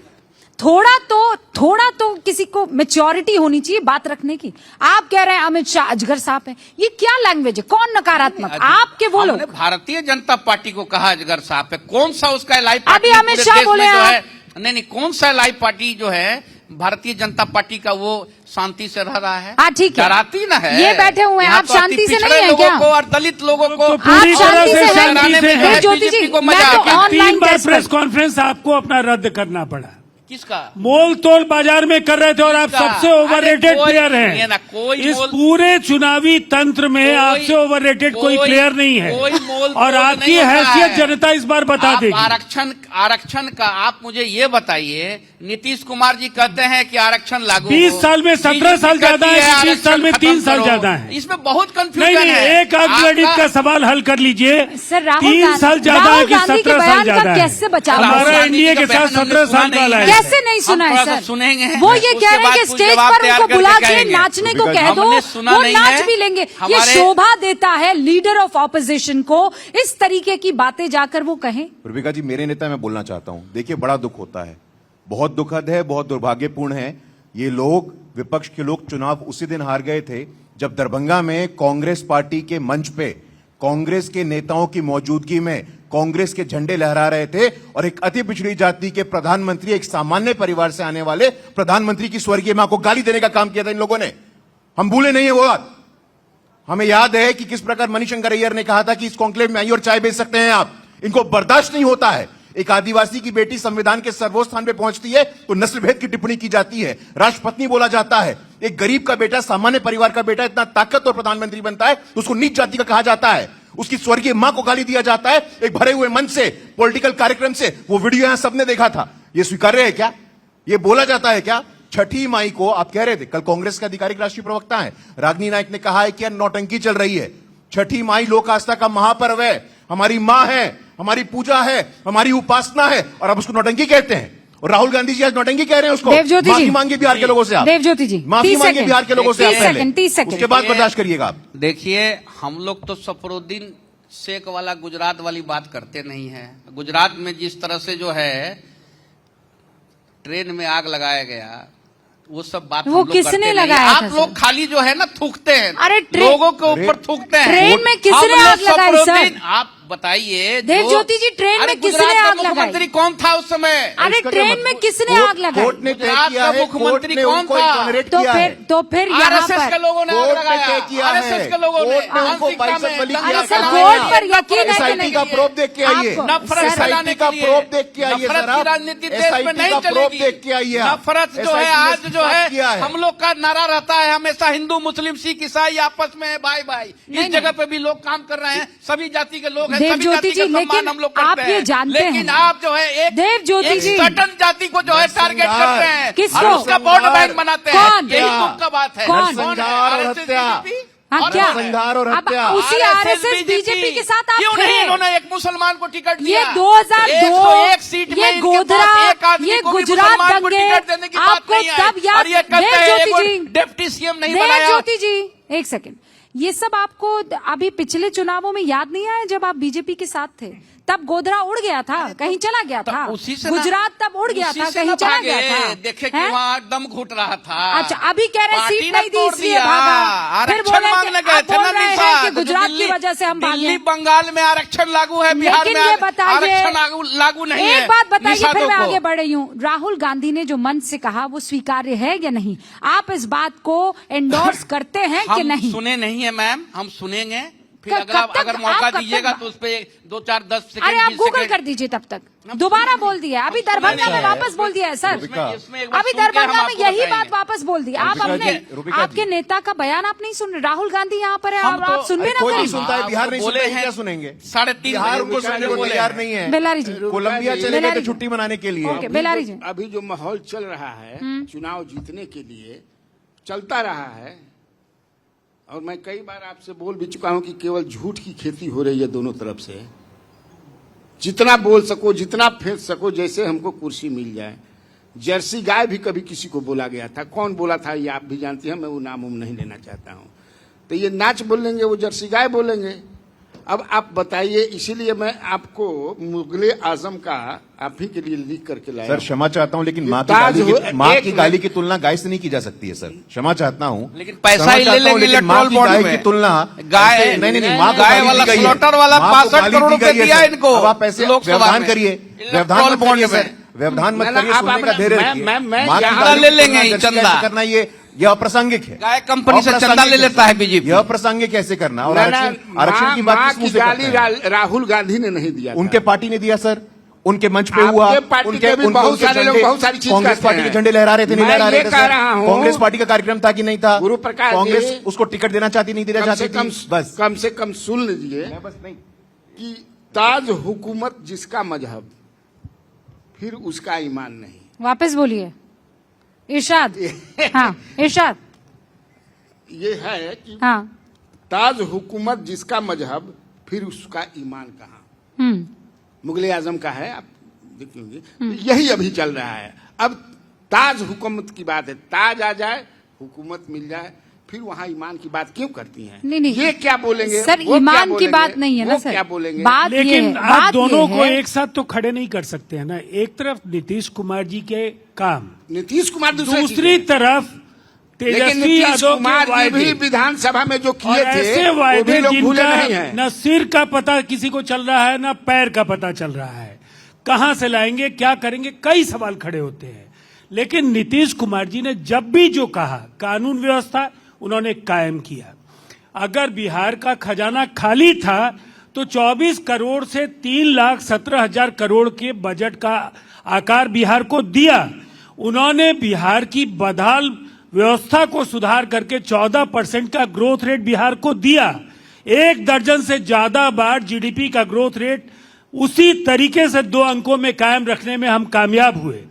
Speaker 4: थोड़ा तो किसी को मैच्योरिटी होनी चाहिए बात रखने की। आप कह रहे हैं अमित शाह अजगर सांप है, ये क्या लैंग्वेज है? कौन नकारात्मक? आपके वो लोग।
Speaker 1: हमने भारतीय जनता पार्टी को कहा अजगर सांप है। कौन सा उसका एलआई
Speaker 4: अभी
Speaker 1: पार्टी
Speaker 4: अमित
Speaker 1: पूरे
Speaker 4: शाह
Speaker 1: देश में
Speaker 4: बोले
Speaker 1: जो
Speaker 4: आप।
Speaker 1: है? नहीं, कौन सा एलआई पार्टी जो है भारतीय जनता पार्टी का वो शांति से रह रहा है?
Speaker 4: हाँ ठीक है,
Speaker 1: डराती ना है।
Speaker 4: ये बैठे हुए हैं,
Speaker 1: यहाँ
Speaker 4: आप
Speaker 1: तो अति
Speaker 4: शांति से
Speaker 1: पिछड़े
Speaker 4: नहीं है
Speaker 1: लोगों
Speaker 4: क्या?
Speaker 1: को और दलित लोगों को
Speaker 6: तो
Speaker 4: आप
Speaker 6: पूरी तरह
Speaker 4: शांति
Speaker 6: से
Speaker 4: से हैं?
Speaker 6: शांति से
Speaker 1: है।
Speaker 6: हैं।
Speaker 4: ज्योति जी,
Speaker 1: बीजेपी को
Speaker 4: मैं
Speaker 1: मजा
Speaker 4: तो
Speaker 1: आ गया।
Speaker 4: ऑनलाइन
Speaker 6: 3 बार
Speaker 4: टेस्ट
Speaker 6: प्रेस
Speaker 4: पर-
Speaker 6: कॉन्फ्रेंस आपको अपना रद्द करना पड़ा।
Speaker 1: किसका?
Speaker 6: मोल तोल बाजार में कर रहे थे और आप
Speaker 1: किसका?
Speaker 6: सबसे
Speaker 1: अरे
Speaker 6: ओवररेटेड
Speaker 1: कोई-
Speaker 6: प्लेयर
Speaker 1: ये
Speaker 6: हैं।
Speaker 1: ना, कोई
Speaker 6: इस
Speaker 1: मोल-
Speaker 6: पूरे चुनावी तंत्र में आपसे ओवररेटेड कोई प्लेयर नहीं है
Speaker 1: कोई मोल
Speaker 6: और
Speaker 1: तोल
Speaker 6: आपकी
Speaker 1: नहीं होता
Speaker 6: हैसियत
Speaker 1: है।
Speaker 6: जनता इस बार बता
Speaker 1: आप
Speaker 6: देगी।
Speaker 1: आरक्षण का आप मुझे ये बताइए, नीतीश कुमार जी कहते हैं कि आरक्षण लागू
Speaker 6: 20
Speaker 1: हो।
Speaker 6: साल में 17 साल
Speaker 1: बीजेपी
Speaker 6: ज्यादा
Speaker 1: कहती
Speaker 6: है, 20 साल में
Speaker 1: आरक्षण
Speaker 6: 3
Speaker 1: खत्म
Speaker 6: साल
Speaker 1: करो।
Speaker 6: ज्यादा है।
Speaker 1: इसमें बहुत
Speaker 6: नहीं
Speaker 1: कंफ्यूजन
Speaker 6: नहीं,
Speaker 1: है।
Speaker 6: एक गणित का सवाल हल कर लीजिए।
Speaker 4: सर, राहुल
Speaker 6: 3
Speaker 4: गांधी-
Speaker 6: साल ज्यादा है
Speaker 4: राहुल
Speaker 6: कि
Speaker 4: गांधी के
Speaker 6: 17 साल
Speaker 4: बयान का
Speaker 6: ज्यादा है?
Speaker 4: कैसे बचाव
Speaker 1: राहुल
Speaker 6: हमारा
Speaker 1: गांधी
Speaker 6: एनडीए
Speaker 1: का
Speaker 6: के साथ
Speaker 1: बयान हमने
Speaker 6: 17 साल
Speaker 1: सुना
Speaker 6: का
Speaker 1: नहीं है।
Speaker 6: है।
Speaker 4: कैसे नहीं सुना
Speaker 1: हम
Speaker 4: है
Speaker 1: थोड़ा सा
Speaker 4: सर?
Speaker 1: सुनेंगे।
Speaker 4: वो ये
Speaker 1: उसके
Speaker 4: कह रहे
Speaker 1: बाद
Speaker 4: हैं कि
Speaker 1: कुछ
Speaker 4: स्टेज
Speaker 1: जवाब
Speaker 4: पर
Speaker 1: तैयार
Speaker 4: उनको
Speaker 1: करके
Speaker 4: बुला के
Speaker 1: कहेंगे।
Speaker 4: नाचने को कह दो,
Speaker 1: हमने सुना
Speaker 4: वो
Speaker 1: नहीं
Speaker 4: नाच
Speaker 1: है।
Speaker 4: भी लेंगे। ये
Speaker 1: हमारे-
Speaker 4: शोभा देता है लीडर ऑफ ऑपोजिशन को इस तरीके की बातें जाकर वो कहें।
Speaker 3: रुबिका जी, मेरे नेता मैं बोलना चाहता हूं, देखिए बड़ा दुख होता है, बहुत दुखद है, बहुत दुर्भाग्यपूर्ण है। ये लोग, विपक्ष के लोग चुनाव उसी दिन हार गए थे जब दरभंगा में कांग्रेस पार्टी के मंच पे कांग्रेस के नेताओं की मौजूदगी में कांग्रेस के झंडे लहरा रहे थे और एक अति पिछड़ी जाति के प्रधानमंत्री, एक सामान्य परिवार से आने वाले प्रधानमंत्री की स्वर्गीय मां को गाली देने का काम किया था इन लोगों ने। हम भूले नहीं है वो बात। हमें याद है कि किस प्रकार मणिशंकर अय्यर ने कहा था कि इस कॉन्क्लेव में आइए और चाय बेच सकते हैं आप। इनको बर्दाश्त नहीं होता है। एक आदिवासी की बेटी संविधान के सर्वोच्च स्थान पे पहुंचती है तो नस्ल भेद की टिप्पणी की जाती है, राष्ट्रपत्नी बोला जाता है। एक गरीब का बेटा, सामान्य परिवार का बेटा इतना ताकतवर प्रधानमंत्री बनता है तो उसको नीच जाति का कहा जाता है। उसकी स्वर्गीय मां को गाली दिया जाता है एक भरे हुए मंच से, पॉलिटिकल कार्यक्रम से। वो वीडियो यहां सबने देखा था। ये स्वीकार्य है क्या? ये बोला जाता है क्या? छठी मई को आप कह रहे थे, कल कांग्रेस के आधिकारिक राष्ट्रीय प्रवक्ता है रागिनी नायक ने कहा है कि यह नौटंकी चल रही है। छठी मई लोक आस्था का महापर्व है, हमारी मां है, हमारी पूजा है, हमारी उपासना है, और अब उसको नौटंकी कहते हैं। और राहुल गांधी जी आज नौटंकी कह रहे हैं उसको।
Speaker 4: देवज्योति जी,
Speaker 3: माफी मांगे बिहार के लोगों से आप।
Speaker 4: देवज्योति जी,
Speaker 3: माफी
Speaker 4: 30
Speaker 3: मांगे
Speaker 4: सेकंड।
Speaker 3: बिहार के लोगों से आप
Speaker 4: 30
Speaker 3: पहले।
Speaker 4: Second, 30 second.
Speaker 3: उसके बाद बर्दाश्त करिएगा आप।
Speaker 1: देखिए, हम लोग तो सफरुद्दीन शेख वाला गुजरात वाली बात करते नहीं है। गुजरात में जिस तरह से जो है ट्रेन में आग लगाया गया, वो सब बात
Speaker 4: वो
Speaker 1: हम लोग
Speaker 4: किसने
Speaker 1: करते नहीं।
Speaker 4: लगाया था
Speaker 1: आप
Speaker 4: सर?
Speaker 1: लोग खाली जो है ना थूकते हैं,
Speaker 4: अरे
Speaker 1: लोगों के ऊपर थूकते हैं।
Speaker 4: ट्रेन में किसने
Speaker 1: हम लोग
Speaker 4: आग लगाई सर?
Speaker 1: सफरुद्दीन, आप बताइए
Speaker 4: देव ज्योति जी, ट्रेन में किसने
Speaker 1: गुजरात का
Speaker 4: आग लगाई?
Speaker 1: मुख्यमंत्री कौन था उस समय?
Speaker 4: अरे ट्रेन में किसने आग लगाई?
Speaker 3: कोर्ट ने तय
Speaker 1: गुजरात
Speaker 3: किया
Speaker 1: का
Speaker 3: है,
Speaker 1: मुख्यमंत्री
Speaker 3: कोर्ट ने
Speaker 1: कौन
Speaker 3: उनको
Speaker 1: था?
Speaker 3: exonerate
Speaker 4: तो
Speaker 3: किया है।
Speaker 4: फिर यहाँ
Speaker 1: आरएसएस
Speaker 4: पर
Speaker 1: के लोगों ने आग
Speaker 3: कोर्ट ने
Speaker 1: लगाया।
Speaker 3: तय किया है।
Speaker 1: आरएसएस के लोगों ने
Speaker 3: कोर्ट ने उनको
Speaker 1: मानसिकता
Speaker 3: बाइसठ
Speaker 1: में
Speaker 3: बली
Speaker 1: दंगा
Speaker 3: किया।
Speaker 4: अरे सर,
Speaker 1: फैलाया।
Speaker 4: कोर्ट पर यकीन है कि
Speaker 3: SIT
Speaker 4: नहीं?
Speaker 3: का प्रूफ देख के आइए।
Speaker 4: आपको-
Speaker 1: नफरत
Speaker 4: सर,
Speaker 1: फैलाने
Speaker 3: SIT का
Speaker 1: के लिए
Speaker 3: प्रूफ देख के आइए
Speaker 1: नफरत
Speaker 3: जरा।
Speaker 1: की राजनीति देश में
Speaker 3: SIT
Speaker 1: नहीं
Speaker 3: का प्रूफ
Speaker 1: चलेगी।
Speaker 3: देख के आइए आप।
Speaker 1: नफरत जो है
Speaker 3: SIT ने
Speaker 1: आज जो है
Speaker 3: किया है।
Speaker 1: हम लोग का नारा रहता है हमेशा, हिंदू मुस्लिम सिख ईसाई आपस में भाई भाई।
Speaker 4: नहीं,
Speaker 1: इस जगह पे भी लोग काम कर रहे हैं, सभी जाति के लोग हैं,
Speaker 4: देव
Speaker 1: सभी
Speaker 4: ज्योति
Speaker 1: जाति
Speaker 4: जी,
Speaker 1: का सम्मान
Speaker 4: लेकिन
Speaker 1: हम लोग करते
Speaker 4: आप ये
Speaker 1: हैं।
Speaker 4: जानते
Speaker 1: लेकिन
Speaker 4: हैं।
Speaker 1: आप जो है एक
Speaker 4: देव ज्योति जी।
Speaker 1: सर्टन जाति को जो है टारगेट
Speaker 3: नरसंहार।
Speaker 1: करते हैं
Speaker 4: किसको?
Speaker 1: और उसका वोट बैंक बनाते हैं।
Speaker 4: कौन?
Speaker 1: यही दुख का बात है।
Speaker 4: कौन?
Speaker 1: है?
Speaker 3: नरसंहार और
Speaker 1: RSS
Speaker 3: हत्या।
Speaker 1: BJP?
Speaker 4: हाँ,
Speaker 1: और
Speaker 4: क्या?
Speaker 3: नरसंहार और
Speaker 4: अब
Speaker 3: हत्या।
Speaker 4: उसी आरएसएस बीजेपी के साथ आप
Speaker 1: क्यों
Speaker 4: खड़े
Speaker 1: नहीं
Speaker 4: हैं।
Speaker 1: इन्होंने एक मुसलमान को टिकट
Speaker 4: ये
Speaker 1: दिया?
Speaker 4: 2002
Speaker 1: 101 सीट में
Speaker 4: ये
Speaker 1: इनके
Speaker 4: गोधरा,
Speaker 1: पास एक आदमी
Speaker 4: ये
Speaker 1: को भी
Speaker 4: गुजरात
Speaker 1: मुसलमान को
Speaker 4: दंगे,
Speaker 1: टिकट देने की बात
Speaker 4: आपको
Speaker 1: नहीं है।
Speaker 4: तब याद-
Speaker 1: और ये कहते
Speaker 4: देव
Speaker 1: हैं
Speaker 4: ज्योति
Speaker 1: एक
Speaker 4: जी,
Speaker 1: डिप्टी सीएम नहीं
Speaker 4: देव
Speaker 1: बनाया।
Speaker 4: ज्योति जी, एक सेकंड, ये सब आपको अभी पिछले चुनावों में याद नहीं आया जब आप बीजेपी के साथ थे? तब गोधरा उड़ गया था, कहीं चला गया था।
Speaker 1: उसी से ना-
Speaker 4: गुजरात तब उड़ गया
Speaker 1: उसी
Speaker 4: था,
Speaker 1: से
Speaker 4: कहीं
Speaker 1: ना
Speaker 4: चला
Speaker 1: भागे।
Speaker 4: गया था।
Speaker 1: देखे कि
Speaker 4: हैं?
Speaker 1: वहाँ दम घुट रहा था।
Speaker 4: अच्छा, अभी कह रहे हैं
Speaker 1: पार्टी
Speaker 4: सीट
Speaker 1: ने
Speaker 4: नहीं दी
Speaker 1: तोड़
Speaker 4: इसलिए
Speaker 1: दिया।
Speaker 4: भागा। फिर
Speaker 1: आरक्षण
Speaker 4: बोल रहे
Speaker 1: मांगने
Speaker 4: हैं
Speaker 1: गए
Speaker 4: आप
Speaker 1: थे
Speaker 4: बोल
Speaker 1: ना
Speaker 4: रहे हैं
Speaker 1: निशा,
Speaker 4: कि
Speaker 1: तो
Speaker 4: गुजरात
Speaker 1: दिल्ली-
Speaker 4: की वजह से हम भागे।
Speaker 1: दिल्ली बंगाल में आरक्षण लागू है, बिहार
Speaker 4: लेकिन
Speaker 1: में
Speaker 4: ये बताइए,
Speaker 1: आरक्षण लागू नहीं है।
Speaker 4: एक बात बताइए,
Speaker 1: निशा
Speaker 4: फिर मैं
Speaker 1: को।
Speaker 4: आगे बढ़ रही हूँ। राहुल गांधी ने जो मंच से कहा वो स्वीकार्य है या नहीं? आप इस बात को एंडोर्स करते हैं कि
Speaker 1: हम
Speaker 4: नहीं?
Speaker 1: सुने नहीं है मैम, हम सुनेंगे फिर।
Speaker 4: कब
Speaker 1: अगर आप
Speaker 4: तक-
Speaker 1: अगर
Speaker 4: आप
Speaker 1: मौका
Speaker 4: कब तक-
Speaker 1: दीजिएगा तो उस पे 2 4 10 सेकंड
Speaker 4: अरे आप
Speaker 1: 20
Speaker 4: गूगल
Speaker 1: सेकंड-
Speaker 4: कर दीजिए तब तक। दोबारा बोल दिया, अभी दरभंगा में वापस बोल दिया है सर।
Speaker 1: इसमें एक बार
Speaker 4: अभी
Speaker 1: सुन के हम
Speaker 4: दरभंगा में
Speaker 1: आपको
Speaker 4: यही
Speaker 1: बताएंगे।
Speaker 4: बात वापस बोल दी। आप
Speaker 3: रुबिका
Speaker 4: अपने
Speaker 3: जी, रुबिका
Speaker 4: आपके
Speaker 3: जी।
Speaker 4: नेता का बयान आप नहीं सुन रहे। राहुल गांधी यहाँ पर है,
Speaker 1: हम
Speaker 4: आप
Speaker 1: तो-
Speaker 4: सुन भी ना
Speaker 3: कोई नहीं
Speaker 4: करें।
Speaker 3: सुनता है, बिहार नहीं
Speaker 1: बोले
Speaker 3: सुनता है,
Speaker 1: हैं
Speaker 3: क्या सुनेंगे?
Speaker 1: 3:30
Speaker 3: बिहार
Speaker 1: बजे
Speaker 3: उनको
Speaker 1: विचार
Speaker 3: सुनने को
Speaker 1: बोले
Speaker 3: तैयार
Speaker 1: हैं।
Speaker 3: नहीं है।
Speaker 4: बेलारी जी,
Speaker 3: कोलंबिया चले गए
Speaker 4: बेलारी
Speaker 3: थे
Speaker 4: जी।
Speaker 3: छुट्टी मनाने के लिए।
Speaker 4: ओके, बेलारी जी।
Speaker 5: अभी जो माहौल चल रहा है चुनाव जीतने के लिए चलता रहा है, और मैं कई बार आपसे बोल भी चुका हूं कि केवल झूठ की खेती हो रही है दोनों तरफ से। जितना बोल सको, जितना फेंक सको, जैसे हमको कुर्सी मिल जाए। जर्सी गाय भी कभी किसी को बोला गया था, कौन बोला था ये आप भी जानती हैं, मैं वो नाम नहीं लेना चाहता हूं। तो ये नाच बोलेंगे, वो जर्सी गाय बोलेंगे। अब आप बताइए, इसीलिए मैं आपको मुगले आजम का आप ही के लिए लिख करके लाया
Speaker 3: सर
Speaker 5: हूं।
Speaker 3: क्षमा चाहता हूँ, लेकिन माँ की
Speaker 5: ताज
Speaker 3: गाली
Speaker 5: हो-
Speaker 3: की माँ
Speaker 5: एक
Speaker 3: की
Speaker 5: मिनट।
Speaker 3: गाली की तुलना गाय से नहीं की जा सकती है सर। क्षमा चाहता हूँ,
Speaker 1: लेकिन पैसा
Speaker 3: क्षमा
Speaker 1: ही ले
Speaker 3: चाहता हूँ,
Speaker 1: लेंगे
Speaker 3: लेकिन माँ की
Speaker 1: इलेक्ट्रोल
Speaker 3: गाय
Speaker 1: बॉन्ड
Speaker 3: की
Speaker 1: में।
Speaker 3: तुलना
Speaker 1: गाय-
Speaker 3: ऐसे- नहीं माँ को
Speaker 1: गाय
Speaker 3: गाली
Speaker 1: वाला
Speaker 3: दी गई है।
Speaker 1: स्लॉटर वाला
Speaker 3: माँ को
Speaker 1: 65
Speaker 3: गाली
Speaker 1: करोड़
Speaker 3: दी गई
Speaker 1: रुपए
Speaker 3: है
Speaker 1: दिया
Speaker 3: सर।
Speaker 1: इनको
Speaker 3: अब आप ऐसे
Speaker 1: लोकसभा
Speaker 3: व्यवधान
Speaker 1: में।
Speaker 3: करिए,
Speaker 1: इलेक्ट्रोल
Speaker 3: व्यवधान मत
Speaker 1: बॉन्ड
Speaker 3: करिए
Speaker 1: में।
Speaker 3: सर, व्यवधान मत
Speaker 5: ना, ना,
Speaker 3: करिए,
Speaker 5: आप
Speaker 3: सुनने का
Speaker 5: अपने-
Speaker 3: धैर्य
Speaker 5: मैं-
Speaker 3: रखिए।
Speaker 5: मैं
Speaker 3: माँ की
Speaker 5: यहाँ-
Speaker 3: गाली
Speaker 1: ले
Speaker 3: की
Speaker 1: लेंगे
Speaker 3: तुलना
Speaker 1: ही
Speaker 3: जर्सी गाय
Speaker 1: चंदा।
Speaker 3: से करना ये अप्रासंगिक है।
Speaker 1: गाय कंपनी से चंदा
Speaker 3: अप्रासंगिक
Speaker 1: ले लेता है बीजेपी।
Speaker 3: यह अप्रासंगिक कैसे करना? और
Speaker 5: ना, ना,
Speaker 3: आरक्षण की बात
Speaker 5: माँ
Speaker 3: किस मुंह
Speaker 5: की
Speaker 3: से
Speaker 5: गाली
Speaker 3: करते हैं?
Speaker 5: राहुल गांधी ने नहीं दिया था।
Speaker 3: उनके पार्टी ने दिया सर, उनके मंच पे
Speaker 5: आपके
Speaker 3: हुआ।
Speaker 5: पार्टी के भी बहुत सारे लोग बहुत सारी चीज
Speaker 3: कांग्रेस
Speaker 5: कहते
Speaker 3: पार्टी के
Speaker 5: हैं।
Speaker 3: झंडे लहरा रहे थे, नहीं
Speaker 5: मैं
Speaker 3: लहरा रहे
Speaker 5: ये
Speaker 3: थे
Speaker 5: कह
Speaker 3: सर?
Speaker 5: रहा हूं,
Speaker 3: कांग्रेस पार्टी का कार्यक्रम था कि नहीं था?
Speaker 5: गुरु प्रकाश
Speaker 3: कांग्रेस
Speaker 5: जी,
Speaker 3: उसको टिकट देना चाहती नहीं देना
Speaker 5: कम से
Speaker 3: चाहती
Speaker 5: कम
Speaker 3: थी, बस।
Speaker 5: कम से कम सुन लीजिए कि ताज हुकूमत जिसका मजहब, फिर उसका ईमान नहीं।
Speaker 4: वापस बोलिए इरशाद। हाँ इरशाद।
Speaker 5: ये है कि
Speaker 4: हाँ।
Speaker 5: ताज हुकूमत जिसका मजहब, फिर उसका ईमान कहाँ। मुगले आजम का है, आप देखेंगे यही अभी चल रहा है। अब ताज हुकूमत की बात है, ताज आ जाए, हुकूमत मिल जाए, फिर वहाँ ईमान की बात क्यों करती हैं?
Speaker 4: नहीं।
Speaker 5: ये क्या बोलेंगे
Speaker 4: सर,
Speaker 5: वो क्या
Speaker 4: ईमान की
Speaker 5: बोलेंगे,
Speaker 4: बात नहीं है ना
Speaker 5: वो
Speaker 4: सर।
Speaker 5: क्या बोलेंगे?
Speaker 4: बात ये
Speaker 6: लेकिन
Speaker 4: है,
Speaker 6: आप
Speaker 4: बात ये
Speaker 6: दोनों को
Speaker 4: है।
Speaker 6: एक साथ तो खड़े नहीं कर सकते हैं ना। एक तरफ नीतीश कुमार जी के काम,
Speaker 5: नीतीश कुमार
Speaker 6: दूसरी तरफ
Speaker 5: लेकिन
Speaker 6: तेजस्वी
Speaker 5: नीतीश
Speaker 6: यादव
Speaker 5: कुमार
Speaker 6: के
Speaker 5: जी भी
Speaker 6: वायदे।
Speaker 5: विधानसभा में जो
Speaker 6: और
Speaker 5: किए थे
Speaker 6: ऐसे
Speaker 5: वो भी
Speaker 6: वायदे
Speaker 5: लोग भूले नहीं
Speaker 6: जिनका
Speaker 5: हैं।
Speaker 6: न सिर का पता किसी को चल रहा है, न पैर का पता चल रहा है, कहां से लाएंगे, क्या करेंगे, कई सवाल खड़े होते हैं। लेकिन नीतीश कुमार जी ने जब भी जो कहा, कानून व्यवस्था उन्होंने कायम किया। अगर बिहार का खजाना खाली था तो 24 करोड़ से 3,17,000 करोड़ के बजट का आकार बिहार को दिया। उन्होंने बिहार की बदहाल व्यवस्था को सुधार करके 14% का ग्रोथ रेट बिहार को दिया। 1 दर्जन से ज्यादा बार जीडीपी का ग्रोथ रेट उसी तरीके से 2 अंकों में कायम रखने में हम कामयाब हुए।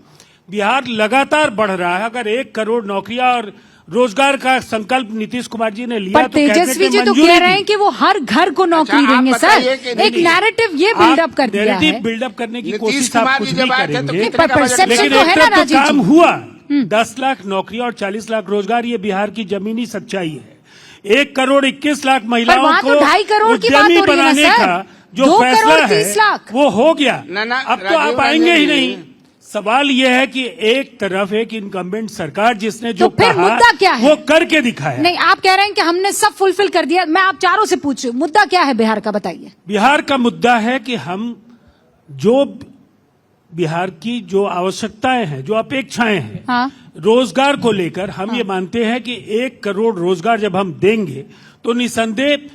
Speaker 6: बिहार लगातार बढ़ रहा है। अगर 1 करोड़ नौकरियां और रोजगार का संकल्प नीतीश कुमार जी ने लिया
Speaker 4: पर
Speaker 6: तो कैबिनेट
Speaker 4: तेजस्वी
Speaker 6: ने
Speaker 4: जी तो
Speaker 6: मंजूरी
Speaker 4: कह रहे हैं
Speaker 6: दी।
Speaker 4: कि वो हर घर को नौकरी
Speaker 5: अच्छा, आप
Speaker 4: देंगे
Speaker 5: बताइए कि
Speaker 4: सर।
Speaker 5: नहीं,
Speaker 4: एक नैरेटिव ये बिल्डअप कर दिया
Speaker 6: नैरेटिव
Speaker 4: है।
Speaker 6: बिल्डअप करने की
Speaker 5: नीतीश
Speaker 6: कोशिश आप
Speaker 5: कुमार
Speaker 6: कुछ
Speaker 5: जी
Speaker 6: भी
Speaker 5: जब आए थे तो
Speaker 6: करेंगे,
Speaker 5: कितने का बजट
Speaker 4: perception
Speaker 6: लेकिन
Speaker 4: तो
Speaker 6: एक
Speaker 4: है ना
Speaker 6: तरफ तो
Speaker 4: राजीव जी।
Speaker 6: काम हुआ। 10 लाख नौकरी और 40 लाख रोजगार, ये बिहार की जमीनी सच्चाई है। 1 करोड़ 21 लाख महिलाओं
Speaker 4: वहाँ
Speaker 6: को
Speaker 4: तो 2.5 करोड़ की बात
Speaker 6: उद्यमी
Speaker 4: हो रही है ना
Speaker 6: बनाने
Speaker 4: सर।
Speaker 6: का जो
Speaker 4: 2
Speaker 6: फैसला
Speaker 4: करोड़ 30
Speaker 6: है
Speaker 4: लाख।
Speaker 6: वो हो गया।
Speaker 5: ना,
Speaker 6: अब तो
Speaker 5: राजीव
Speaker 6: आप आएंगे ही
Speaker 5: रंजन
Speaker 6: नहीं।
Speaker 5: जी,
Speaker 6: सवाल यह है कि एक तरफ एक इनकम्बेंट सरकार जिसने जो
Speaker 4: तो फिर
Speaker 6: कहा
Speaker 4: मुद्दा क्या है?
Speaker 6: वो करके दिखाया।
Speaker 4: नहीं, आप कह रहे हैं कि हमने सब फुलफिल कर दिया। मैं आप चारों से पूछ रही हूँ, मुद्दा क्या है बिहार का, बताइए।
Speaker 6: बिहार का मुद्दा है कि हम जो बिहार की जो आवश्यकताएं हैं, जो अपेक्षाएं हैं,
Speaker 4: हाँ।
Speaker 6: रोजगार को लेकर हम ये मानते हैं कि 1 करोड़ रोजगार जब हम देंगे तो निसंदेह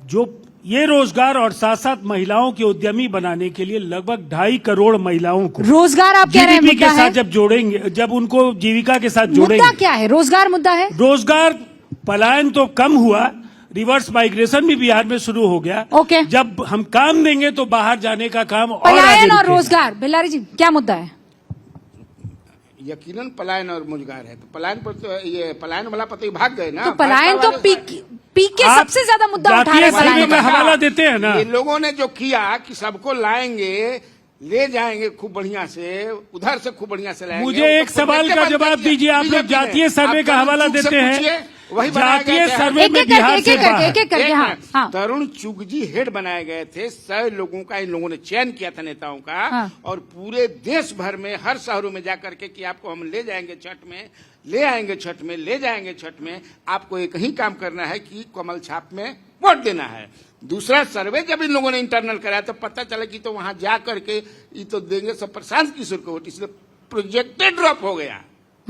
Speaker 6: जो ये रोजगार और साथ साथ महिलाओं के उद्यमी बनाने के लिए लगभग 2.5 करोड़ महिलाओं को
Speaker 4: रोजगार आप कह रहे हैं
Speaker 6: जीडीपी के
Speaker 4: मुद्दा
Speaker 6: साथ
Speaker 4: है?
Speaker 6: जब जोड़ेंगे, जब उनको जीविका के साथ
Speaker 4: मुद्दा
Speaker 6: जोड़ेंगे।
Speaker 4: क्या है? रोजगार मुद्दा है?
Speaker 6: रोजगार पलायन तो कम हुआ, रिवर्स माइग्रेशन भी बिहार में शुरू हो गया।
Speaker 4: ओके।
Speaker 6: जब हम काम देंगे तो बाहर जाने का काम और
Speaker 4: पलायन
Speaker 6: आगे
Speaker 4: और
Speaker 6: रुकेगा।
Speaker 4: रोजगार, बिल्लारी जी क्या मुद्दा है?
Speaker 5: यकीनन पलायन और रोजगार है। तो पलायन पर तो ये पलायन वाला पता ही भाग गए ना।
Speaker 4: तो पलायन तो पीक के
Speaker 6: आप
Speaker 4: सबसे ज्यादा मुद्दा उठा
Speaker 6: जातीय
Speaker 4: रहे
Speaker 6: सर्वे
Speaker 4: पलायन
Speaker 6: का
Speaker 4: का।
Speaker 6: हवाला देते हैं ना।
Speaker 5: ये लोगों ने जो किया कि सबको लाएंगे, ले जाएंगे खूब बढ़िया से, उधर से खूब बढ़िया से लाएंगे।
Speaker 6: मुझे एक सवाल का जवाब दीजिए। आप लोग जातीय सर्वे का हवाला देते हैं,
Speaker 5: वही बनाया
Speaker 6: जातीय
Speaker 5: गया था।
Speaker 6: सर्वे में
Speaker 4: एक-एक
Speaker 6: बिहार
Speaker 4: करके,
Speaker 6: से
Speaker 4: एक-एक करके,
Speaker 6: बाहर।
Speaker 4: एक-एक करके, हाँ, हाँ।
Speaker 5: तरुण चुग जी हेड बनाए गए थे। 100 लोगों का इन लोगों ने चयन किया था नेताओं का,
Speaker 4: हाँ।
Speaker 5: और पूरे देश भर में हर शहरों में जाकर के कि आपको हम ले जाएंगे छठ में, ले आएंगे छठ में, ले जाएंगे छठ में। आपको एक ही काम करना है कि कमल छाप में वोट देना है। दूसरा सर्वे जब इन लोगों ने इंटरनल कराया तो पता चला कि तो वहां जा करके ये तो देंगे सब प्रशांत किशोर को वोट, इसलिए प्रोजेक्टेड ड्रॉप हो गया।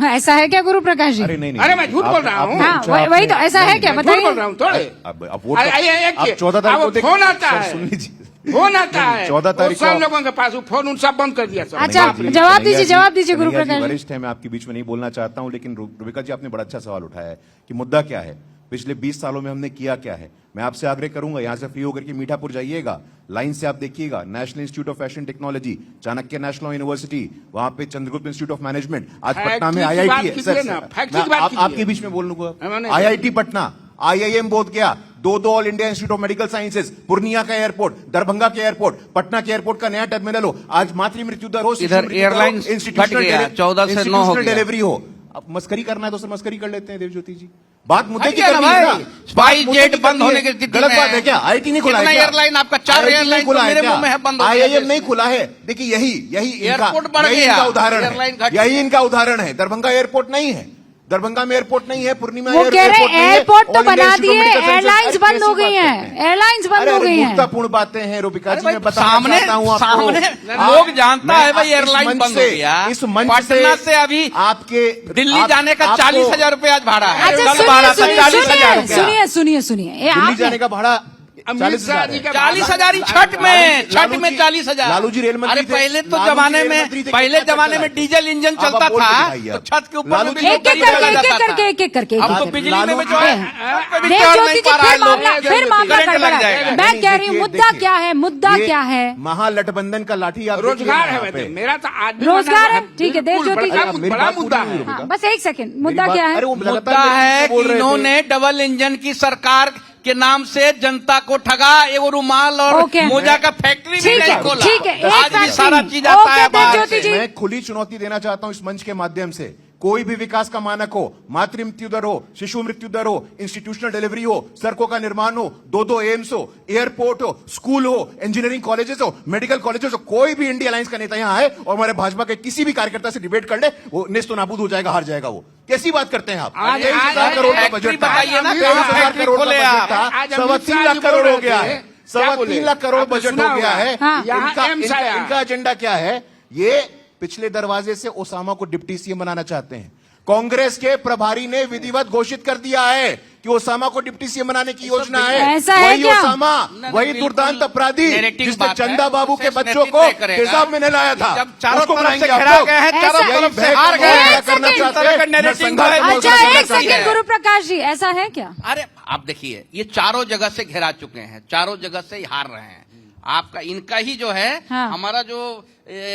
Speaker 4: हाँ, ऐसा है क्या गुरु प्रकाश जी?
Speaker 3: अरे नहीं
Speaker 5: अरे मैं झूठ बोल रहा हूँ।
Speaker 4: हाँ, वही तो, ऐसा है क्या,
Speaker 5: मैं झूठ बोल
Speaker 4: बताइए।
Speaker 5: रहा हूँ थोड़े।
Speaker 3: अब वोट
Speaker 5: अब
Speaker 3: 14 तारीख को देख-
Speaker 5: फोन आता
Speaker 3: सर,
Speaker 5: है,
Speaker 3: सुन लीजिए।
Speaker 5: फोन आता है
Speaker 3: 14 तारीख
Speaker 5: वो सब
Speaker 3: को
Speaker 5: लोगों के पास, वो फोन उन सब बंद कर दिया सब।
Speaker 4: अच्छा,
Speaker 5: बाप रे।
Speaker 4: जवाब दीजिए, जवाब दीजिए गुरु
Speaker 3: कन्हैया जी
Speaker 4: प्रकाश जी।
Speaker 3: वरिष्ठ है, मैं आपके बीच में नहीं बोलना चाहता हूं, लेकिन रुबिका जी आपने बड़ा अच्छा सवाल उठाया है कि मुद्दा क्या है, पिछले 20 सालों में हमने किया क्या है। मैं आपसे आग्रह करूंगा, यहां से फ्री होकर के मीठापुर जाइएगा, लाइन से आप देखिएगा, national institute of fashion technology, Chanakya national university, वहां पे चंद्रगुप्त इंस्टीट्यूट ऑफ मैनेजमेंट, आज पटना में
Speaker 5: फैक्ट्री की बात
Speaker 3: आईआईटी है।
Speaker 5: कीजिए ना, फैक्ट्री की बात कीजिए।
Speaker 3: आपके बीच में बोल
Speaker 5: मैंने-
Speaker 3: लूंगा, आईआईटी पटना, आईआईएम बोध गया, दो all India institute of medical sciences, Purnia का एयरपोर्ट, दरभंगा के एयरपोर्ट, पटना के एयरपोर्ट का नया टर्मिनल हो, आज मातृ मृत्यु दर हो,
Speaker 1: इधर एयरलाइंस घट गया, 14 से 9 हो गया।
Speaker 3: डिलीवरी हो। अब मस्करी करना है तो सर मस्करी कर लेते हैं देवज्योति जी। बात मुद्दे
Speaker 1: हट
Speaker 3: की
Speaker 1: गया ना
Speaker 3: करनी है
Speaker 1: भाई।
Speaker 3: ना।
Speaker 1: स्पाइस
Speaker 3: मुद्दे
Speaker 1: जेट
Speaker 3: की
Speaker 1: बंद
Speaker 3: करनी
Speaker 1: होने
Speaker 3: है।
Speaker 1: की स्थिति
Speaker 3: गलत
Speaker 1: में
Speaker 3: बात है
Speaker 1: है।
Speaker 3: क्या? आईआईटी नहीं खुला है
Speaker 1: कितना
Speaker 3: क्या?
Speaker 1: एयरलाइन आपका 4
Speaker 3: IIT
Speaker 1: एयरलाइन
Speaker 3: नहीं खुला
Speaker 1: तो
Speaker 3: है
Speaker 1: मेरे
Speaker 3: क्या?
Speaker 1: मुंह में है, बंद हो गया
Speaker 3: आईआईएम
Speaker 1: देश
Speaker 3: नहीं
Speaker 1: में।
Speaker 3: खुला है। देखिए यही
Speaker 1: एयरपोर्ट बढ़
Speaker 3: यही
Speaker 1: गया,
Speaker 3: इनका उदाहरण
Speaker 1: एयरलाइन
Speaker 3: है,
Speaker 1: घट
Speaker 3: यही
Speaker 1: गया।
Speaker 3: इनका उदाहरण है। दरभंगा एयरपोर्ट नहीं है, दरभंगा में एयरपोर्ट नहीं है, पूर्णिमा
Speaker 4: वो कह रहे
Speaker 3: एयरपोर्ट नहीं
Speaker 4: हैं
Speaker 3: है,
Speaker 4: एयरपोर्ट तो
Speaker 3: ऑल इंडिया
Speaker 4: बना
Speaker 3: इंस्टीट्यूट ऑफ
Speaker 4: दिए,
Speaker 3: मेडिकल साइंसेज।
Speaker 4: एयरलाइंस
Speaker 3: अरे
Speaker 4: बंद
Speaker 3: कैसी
Speaker 4: हो गई
Speaker 3: बात
Speaker 4: हैं,
Speaker 3: करते हैं?
Speaker 4: एयरलाइंस बंद हो गई हैं।
Speaker 3: मूर्खतापूर्ण बातें हैं रुबिका जी,
Speaker 1: भाई,
Speaker 3: मैं बताना
Speaker 1: सामने
Speaker 3: चाहता हूं आपको।
Speaker 1: सामने
Speaker 3: आप-
Speaker 1: लोग जानता
Speaker 3: मैं
Speaker 1: है भाई
Speaker 3: इस
Speaker 1: एयरलाइन
Speaker 3: मंच
Speaker 1: बंद हो
Speaker 3: से-
Speaker 1: गया।
Speaker 3: इस मंच
Speaker 1: पटना से अभी
Speaker 3: आपके
Speaker 1: दिल्ली जाने का
Speaker 3: आपको-
Speaker 1: 40,000 रुपया आज भाड़ा है।
Speaker 4: अच्छा,
Speaker 1: कल भाड़ा था
Speaker 4: सुनिए,
Speaker 1: 40,000 रुपया।
Speaker 4: सुनिए, सुनिए, सुनिए, ये
Speaker 3: दिल्ली
Speaker 4: आपने
Speaker 3: जाने का भाड़ा
Speaker 5: अमित
Speaker 3: 40,000
Speaker 5: शाह जी
Speaker 3: है।
Speaker 5: का
Speaker 1: 40,000 ही छठ में, छठ
Speaker 3: लालू
Speaker 1: में
Speaker 3: जी-
Speaker 1: 40,000।
Speaker 3: लालू जी रेल मंत्री
Speaker 1: अरे
Speaker 3: थे।
Speaker 1: पहले तो
Speaker 3: लालू जी
Speaker 1: जमाने
Speaker 3: रेल
Speaker 1: में,
Speaker 3: मंत्री थे,
Speaker 1: पहले
Speaker 3: कितना
Speaker 1: जमाने
Speaker 3: खर्चा
Speaker 1: में
Speaker 3: है?
Speaker 1: डीजल इंजन
Speaker 3: अब
Speaker 1: चलता
Speaker 3: आप बोल
Speaker 1: था,
Speaker 3: के दिखाइए
Speaker 1: तो
Speaker 3: आप।
Speaker 1: छत के ऊपर
Speaker 3: लालू
Speaker 1: में
Speaker 3: जी-
Speaker 1: भी लोग
Speaker 4: एक-एक
Speaker 1: खरीदा
Speaker 4: करके,
Speaker 1: जाता
Speaker 4: एक-एक
Speaker 1: था।
Speaker 4: करके, एक-एक करके,
Speaker 1: अब तो
Speaker 3: आप
Speaker 1: बिजली
Speaker 3: लालू
Speaker 1: में
Speaker 3: जी-
Speaker 1: जो है कोई भी चढ़
Speaker 4: देवज्योति
Speaker 1: नहीं
Speaker 4: जी,
Speaker 1: पा रहा है
Speaker 4: फिर
Speaker 1: लोग।
Speaker 4: मामला
Speaker 1: करंट
Speaker 4: गड़बड़
Speaker 1: लग
Speaker 4: है।
Speaker 1: जाएगा।
Speaker 4: मैं कह रही हूँ, मुद्दा
Speaker 3: देखिए,
Speaker 4: क्या है, मुद्दा
Speaker 3: ये
Speaker 4: क्या है?
Speaker 3: महागठबंधन का लाठी आप
Speaker 5: रोजगार
Speaker 3: देखिए
Speaker 5: है
Speaker 3: यहाँ
Speaker 5: वैसे,
Speaker 3: पे।
Speaker 5: मेरा तो आदमी
Speaker 4: रोजगार
Speaker 5: बना
Speaker 4: है,
Speaker 5: हुआ
Speaker 4: ठीक है,
Speaker 5: बिल्कुल
Speaker 4: देवज्योति
Speaker 5: बड़ा-
Speaker 3: जी। मेरी
Speaker 5: बड़ा
Speaker 3: बात
Speaker 5: मुद्दा
Speaker 3: पूरी
Speaker 5: है।
Speaker 3: हुई।
Speaker 4: हाँ, बस एक सेकंड, मुद्दा
Speaker 3: मेरी बात-
Speaker 4: क्या है?
Speaker 3: अरे वो लगातार
Speaker 1: मुद्दा
Speaker 3: मेरे
Speaker 1: है
Speaker 3: से बोल
Speaker 1: कि
Speaker 3: रहे थे।
Speaker 1: इन्होंने डबल इंजन की सरकार के नाम से जनता को ठगा, एगो रुमाल और
Speaker 4: ओके।
Speaker 1: मोजा का फैक्ट्री भी
Speaker 4: ठीक
Speaker 1: नहीं
Speaker 4: है,
Speaker 1: खोला।
Speaker 4: ठीक है, एक
Speaker 1: आज भी
Speaker 4: फैक्ट्री
Speaker 1: सारा
Speaker 4: नहीं।
Speaker 1: चीज आता
Speaker 4: ओके,
Speaker 1: है बाहर
Speaker 4: देवज्योति
Speaker 1: से।
Speaker 4: जी।
Speaker 3: मैं खुली चुनौती देना चाहता हूं इस मंच के माध्यम से, कोई भी विकास का मानक हो, मातृ मृत्यु दर हो, शिशु मृत्यु दर हो, इंस्टीट्यूशनल डिलीवरी हो, सड़कों का निर्माण हो, दो एम्स हो, एयरपोर्ट हो, स्कूल हो, इंजीनियरिंग कॉलेजेस हो, मेडिकल कॉलेजेस हो, कोई भी इंडिया अलायंस का नेता यहां आए और हमारे भाजपा के किसी भी कार्यकर्ता से डिबेट कर ले, वो नेस्तो नाबूद हो जाएगा, हार जाएगा। वो कैसी बात करते हैं आप?
Speaker 5: आज-
Speaker 3: 23,000 करोड़ का
Speaker 1: फैक्ट्री
Speaker 3: बजट था,
Speaker 1: बताइए ना,
Speaker 3: 23,000
Speaker 1: फैक्ट्री
Speaker 3: करोड़ का
Speaker 1: खोले
Speaker 3: बजट
Speaker 1: आप।
Speaker 3: था,
Speaker 5: आज
Speaker 3: 3.25 लाख
Speaker 5: अमित शाह जी
Speaker 3: करोड़ हो
Speaker 5: बोल
Speaker 3: गया
Speaker 5: रहे
Speaker 3: है,
Speaker 5: थे। क्या
Speaker 3: 3.25
Speaker 5: बोले?
Speaker 3: लाख करोड़
Speaker 5: आपने
Speaker 3: बजट
Speaker 5: सुना
Speaker 3: हो गया
Speaker 5: होगा।
Speaker 3: है।
Speaker 4: हाँ।
Speaker 5: यहाँ एम्स आया।
Speaker 3: इनका एजेंडा क्या है? ये पिछले दरवाजे से ओसामा को डिप्टी सीएम बनाना चाहते हैं। कांग्रेस के प्रभारी ने विधिवत घोषित कर दिया है कि ओसामा को डिप्टी सीएम बनाने की योजना है।
Speaker 4: ऐसा है
Speaker 3: वही
Speaker 4: क्या?
Speaker 3: ओसामा,
Speaker 1: नहीं,
Speaker 3: वही
Speaker 1: बिल्कुल
Speaker 3: दुर्दांत अपराधी
Speaker 1: narrative
Speaker 3: जिसने
Speaker 1: बात है।
Speaker 3: चंदा बाबू के
Speaker 1: प्रोसेस
Speaker 3: बच्चों को
Speaker 1: नेतृत्व करेगा।
Speaker 3: हिसाब में लाया था।
Speaker 1: जब चारों
Speaker 3: उसको
Speaker 1: तरफ
Speaker 3: बनाएंगे
Speaker 1: से
Speaker 3: आप
Speaker 1: घेरा
Speaker 3: लोग।
Speaker 1: गए हैं, चारों
Speaker 4: ऐसा-
Speaker 1: तरफ से
Speaker 3: यही
Speaker 1: हार गए
Speaker 3: बहक
Speaker 1: हैं।
Speaker 4: एक सेकंड।
Speaker 1: इस तरह का narrative
Speaker 3: नरसंहार
Speaker 1: है।
Speaker 3: को
Speaker 4: अच्छा,
Speaker 3: करना
Speaker 4: एक
Speaker 3: चाहते
Speaker 4: सेकंड
Speaker 3: हैं।
Speaker 4: गुरु प्रकाश जी, ऐसा है क्या?
Speaker 1: अरे आप देखिए, ये चारों जगह से घेरा चुके हैं, चारों जगह से ही हार रहे हैं। आपका इनका ही जो है,
Speaker 4: हाँ।
Speaker 1: हमारा जो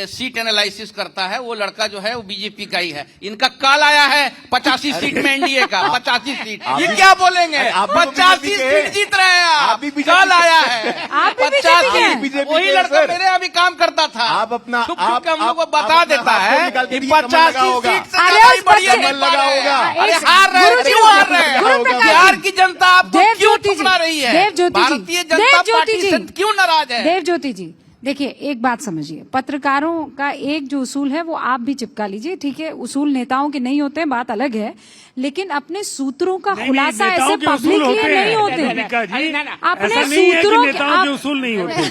Speaker 1: सीट एनालिसिस करता है वो लड़का जो है वो बीजेपी का ही है। इनका कल आया है 85 सीट में एनडीए का 85 सीट।
Speaker 3: आप
Speaker 1: ये
Speaker 3: भी-
Speaker 1: क्या बोलेंगे?
Speaker 3: अरे आप भी तो
Speaker 1: 85
Speaker 3: बीजेपी के
Speaker 1: सीट जीत रहे हैं
Speaker 3: आप
Speaker 1: आप।
Speaker 3: भी बीजेपी
Speaker 1: कल
Speaker 3: के-
Speaker 1: आया है
Speaker 4: आप भी बीजेपी
Speaker 1: 85
Speaker 4: के हैं।
Speaker 3: बीजेपी
Speaker 1: वही
Speaker 3: के
Speaker 1: लड़का
Speaker 3: सर।
Speaker 1: मेरे यहाँ भी काम करता था।
Speaker 3: आप अपना-
Speaker 1: छुप
Speaker 3: आप-
Speaker 1: के हम लोग को
Speaker 3: आप
Speaker 1: बता
Speaker 3: अपना
Speaker 1: देता
Speaker 3: हाथ
Speaker 1: है
Speaker 3: निकाल के
Speaker 1: कि
Speaker 3: देखिए, कमल लगा
Speaker 1: 85
Speaker 3: होगा।
Speaker 1: सीट से
Speaker 4: अरे
Speaker 1: ज्यादा
Speaker 4: उस
Speaker 1: ही बढ़िया
Speaker 4: बच्चे-
Speaker 1: नहीं
Speaker 3: कमल लगा
Speaker 1: पा रहे हैं।
Speaker 3: होगा।
Speaker 1: अरे
Speaker 4: इस-
Speaker 1: हार रहे हैं,
Speaker 4: गुरु जी,
Speaker 1: क्यों हार रहे हैं?
Speaker 4: गुरु प्रकाश
Speaker 1: बिहार
Speaker 4: जी।
Speaker 1: की जनता आपको क्यों
Speaker 4: देवज्योति जी,
Speaker 1: ठुकरा रही है?
Speaker 4: देवज्योति जी,
Speaker 1: भारतीय जनता
Speaker 4: देवज्योति
Speaker 1: पार्टी
Speaker 4: जी।
Speaker 1: से क्यों नाराज है?
Speaker 4: देवज्योति जी, देखिए एक बात समझिए, पत्रकारों का एक जो उसूल है वो आप भी चिपका लीजिए, ठीक है। उसूल नेताओं के नहीं होते, बात अलग है, लेकिन अपने सूत्रों का खुलासा ऐसे पब्लिक लिए नहीं होते। अपने सूत्रों
Speaker 6: के उसूल नहीं होते।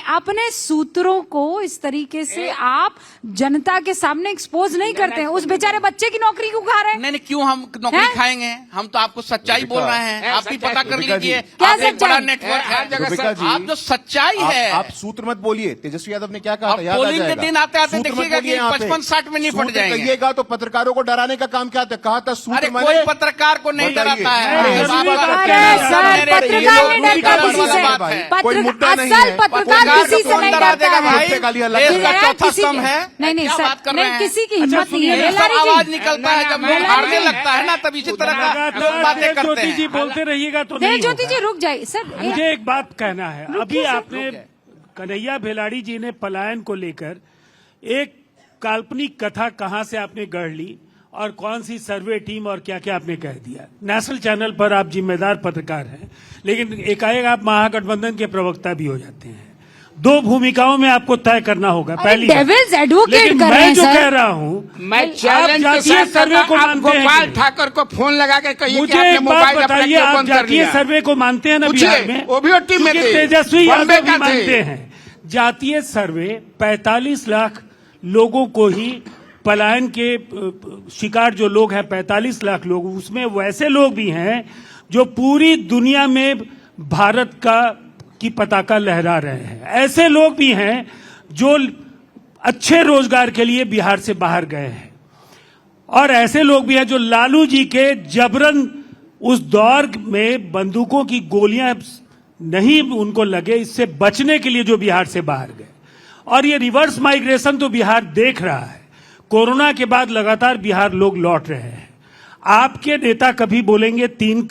Speaker 4: अपने सूत्रों को इस तरीके से आप जनता के सामने एक्सपोज नहीं करते हैं। उस बेचारे बच्चे की नौकरी क्यों खा रहे हैं?
Speaker 1: नहीं, क्यों हम नौकरी खाएंगे? हम तो आपको सच्चाई बोल रहे हैं, आप भी पता कर लीजिए।
Speaker 4: क्या
Speaker 1: आप एक बड़ा
Speaker 4: सच्चाई?
Speaker 1: नेटवर्क
Speaker 3: रुबिका
Speaker 1: है,
Speaker 3: जी,
Speaker 1: आप जो सच्चाई है।
Speaker 3: आप सूत्र मत बोलिए। तेजस्वी यादव ने क्या कहा
Speaker 1: अब
Speaker 3: था, याद आ
Speaker 1: पोलिंग के
Speaker 3: जाएगा।
Speaker 1: दिन आते आते
Speaker 3: सूत्र मत
Speaker 1: देखिएगा
Speaker 3: बोलिए
Speaker 1: कि
Speaker 3: यहाँ पे।
Speaker 1: 55-60 में निपट
Speaker 3: सूत्र
Speaker 1: जाएंगे।
Speaker 3: कहिएगा तो पत्रकारों को डराने का काम क्या था? कहा था सूत्र
Speaker 1: अरे
Speaker 3: माने-
Speaker 1: कोई पत्रकार को नहीं
Speaker 3: बताइए।
Speaker 1: डराता है।
Speaker 3: अरे
Speaker 1: ये बात
Speaker 3: बात
Speaker 1: आप
Speaker 3: है।
Speaker 1: कह रहे हैं।
Speaker 4: सर,
Speaker 1: मेरे-
Speaker 4: पत्रकार
Speaker 1: ये
Speaker 4: नहीं डरता
Speaker 1: लोग
Speaker 4: किसी से।
Speaker 1: वाली बात है।
Speaker 3: कोई मुद्दा नहीं
Speaker 4: असल
Speaker 3: है।
Speaker 4: पत्रकार
Speaker 1: पत्रकार
Speaker 4: किसी
Speaker 1: को
Speaker 4: से
Speaker 1: कौन
Speaker 4: नहीं
Speaker 1: डरा
Speaker 4: डरता
Speaker 1: देगा
Speaker 4: है।
Speaker 1: भाई?
Speaker 3: मुद्दे का लिया
Speaker 1: देश का
Speaker 3: लगा।
Speaker 1: चौथा
Speaker 4: किसी-
Speaker 1: स्तंभ है।
Speaker 4: नहीं
Speaker 1: क्या
Speaker 4: सर,
Speaker 1: बात कर रहे
Speaker 4: नहीं
Speaker 1: हैं?
Speaker 4: किसी की हिम्मत नहीं है।
Speaker 1: ये सब
Speaker 4: बेलारी
Speaker 1: आवाज
Speaker 4: जी,
Speaker 1: निकलता है जब लोग हारने लगता है ना, तब इसी तरह का लोग बातें करते
Speaker 6: ज्योति जी
Speaker 1: हैं।
Speaker 6: बोलते रहिएगा तो नहीं
Speaker 4: देवज्योति
Speaker 6: होगा।
Speaker 4: जी रुक जाइए सर।
Speaker 6: मुझे एक बात कहना है। अभी
Speaker 4: रुकिए सर।
Speaker 6: आपने कन्हैया भेलाड़ी जी ने पलायन को लेकर एक काल्पनिक कथा कहां से आपने गढ़ ली और कौन सी सर्वे टीम और क्या क्या आपने कह दिया। नेशनल चैनल पर आप जिम्मेदार पत्रकार हैं, लेकिन एकाएक आप महागठबंधन के प्रवक्ता भी हो जाते हैं। दो भूमिकाओं में आपको तय करना होगा। पहली
Speaker 4: डेविल्स एडवोकेट
Speaker 6: लेकिन
Speaker 4: कर रहे
Speaker 6: मैं
Speaker 4: हैं
Speaker 6: जो
Speaker 4: सर।
Speaker 6: कह रहा हूं,
Speaker 5: मैं चैलेंज के
Speaker 6: जातीय
Speaker 5: साथ
Speaker 6: सर्वे को
Speaker 5: आप
Speaker 6: मानते हैं
Speaker 5: गोपाल
Speaker 6: कि नहीं?
Speaker 5: ठाकुर को फोन लगा के कहिए कि
Speaker 6: मुझे
Speaker 5: आपने
Speaker 6: एक बात
Speaker 5: मोबाइल अपना
Speaker 6: बताइए,
Speaker 5: क्यों
Speaker 6: आप
Speaker 5: बंद कर
Speaker 6: जातीय
Speaker 5: लिया?
Speaker 6: सर्वे को मानते हैं ना
Speaker 5: पूछिए,
Speaker 6: बिहार में?
Speaker 5: वो भी OT में
Speaker 6: क्योंकि
Speaker 5: थे,
Speaker 6: तेजस्वी
Speaker 5: बॉम्बे
Speaker 6: यादव भी
Speaker 5: का थे।
Speaker 6: मानते हैं। जातीय सर्वे 45 लाख लोगों को ही पलायन के शिकार जो लोग हैं 45 लाख लोग, उसमें वैसे लोग भी हैं जो पूरी दुनिया में भारत की पताका लहरा रहे हैं। ऐसे लोग भी हैं जो अच्छे रोजगार के लिए बिहार से बाहर गए हैं, और ऐसे लोग भी हैं जो लालू जी के जबरन उस दौर में बंदूकों की गोलियां नहीं उनको लगे, इससे बचने के लिए जो बिहार से बाहर गए। और ये रिवर्स माइग्रेशन तो बिहार देख रहा है। कोरोना के बाद लगातार बिहार लोग लौट रहे हैं। आपके नेता कभी बोलेंगे 3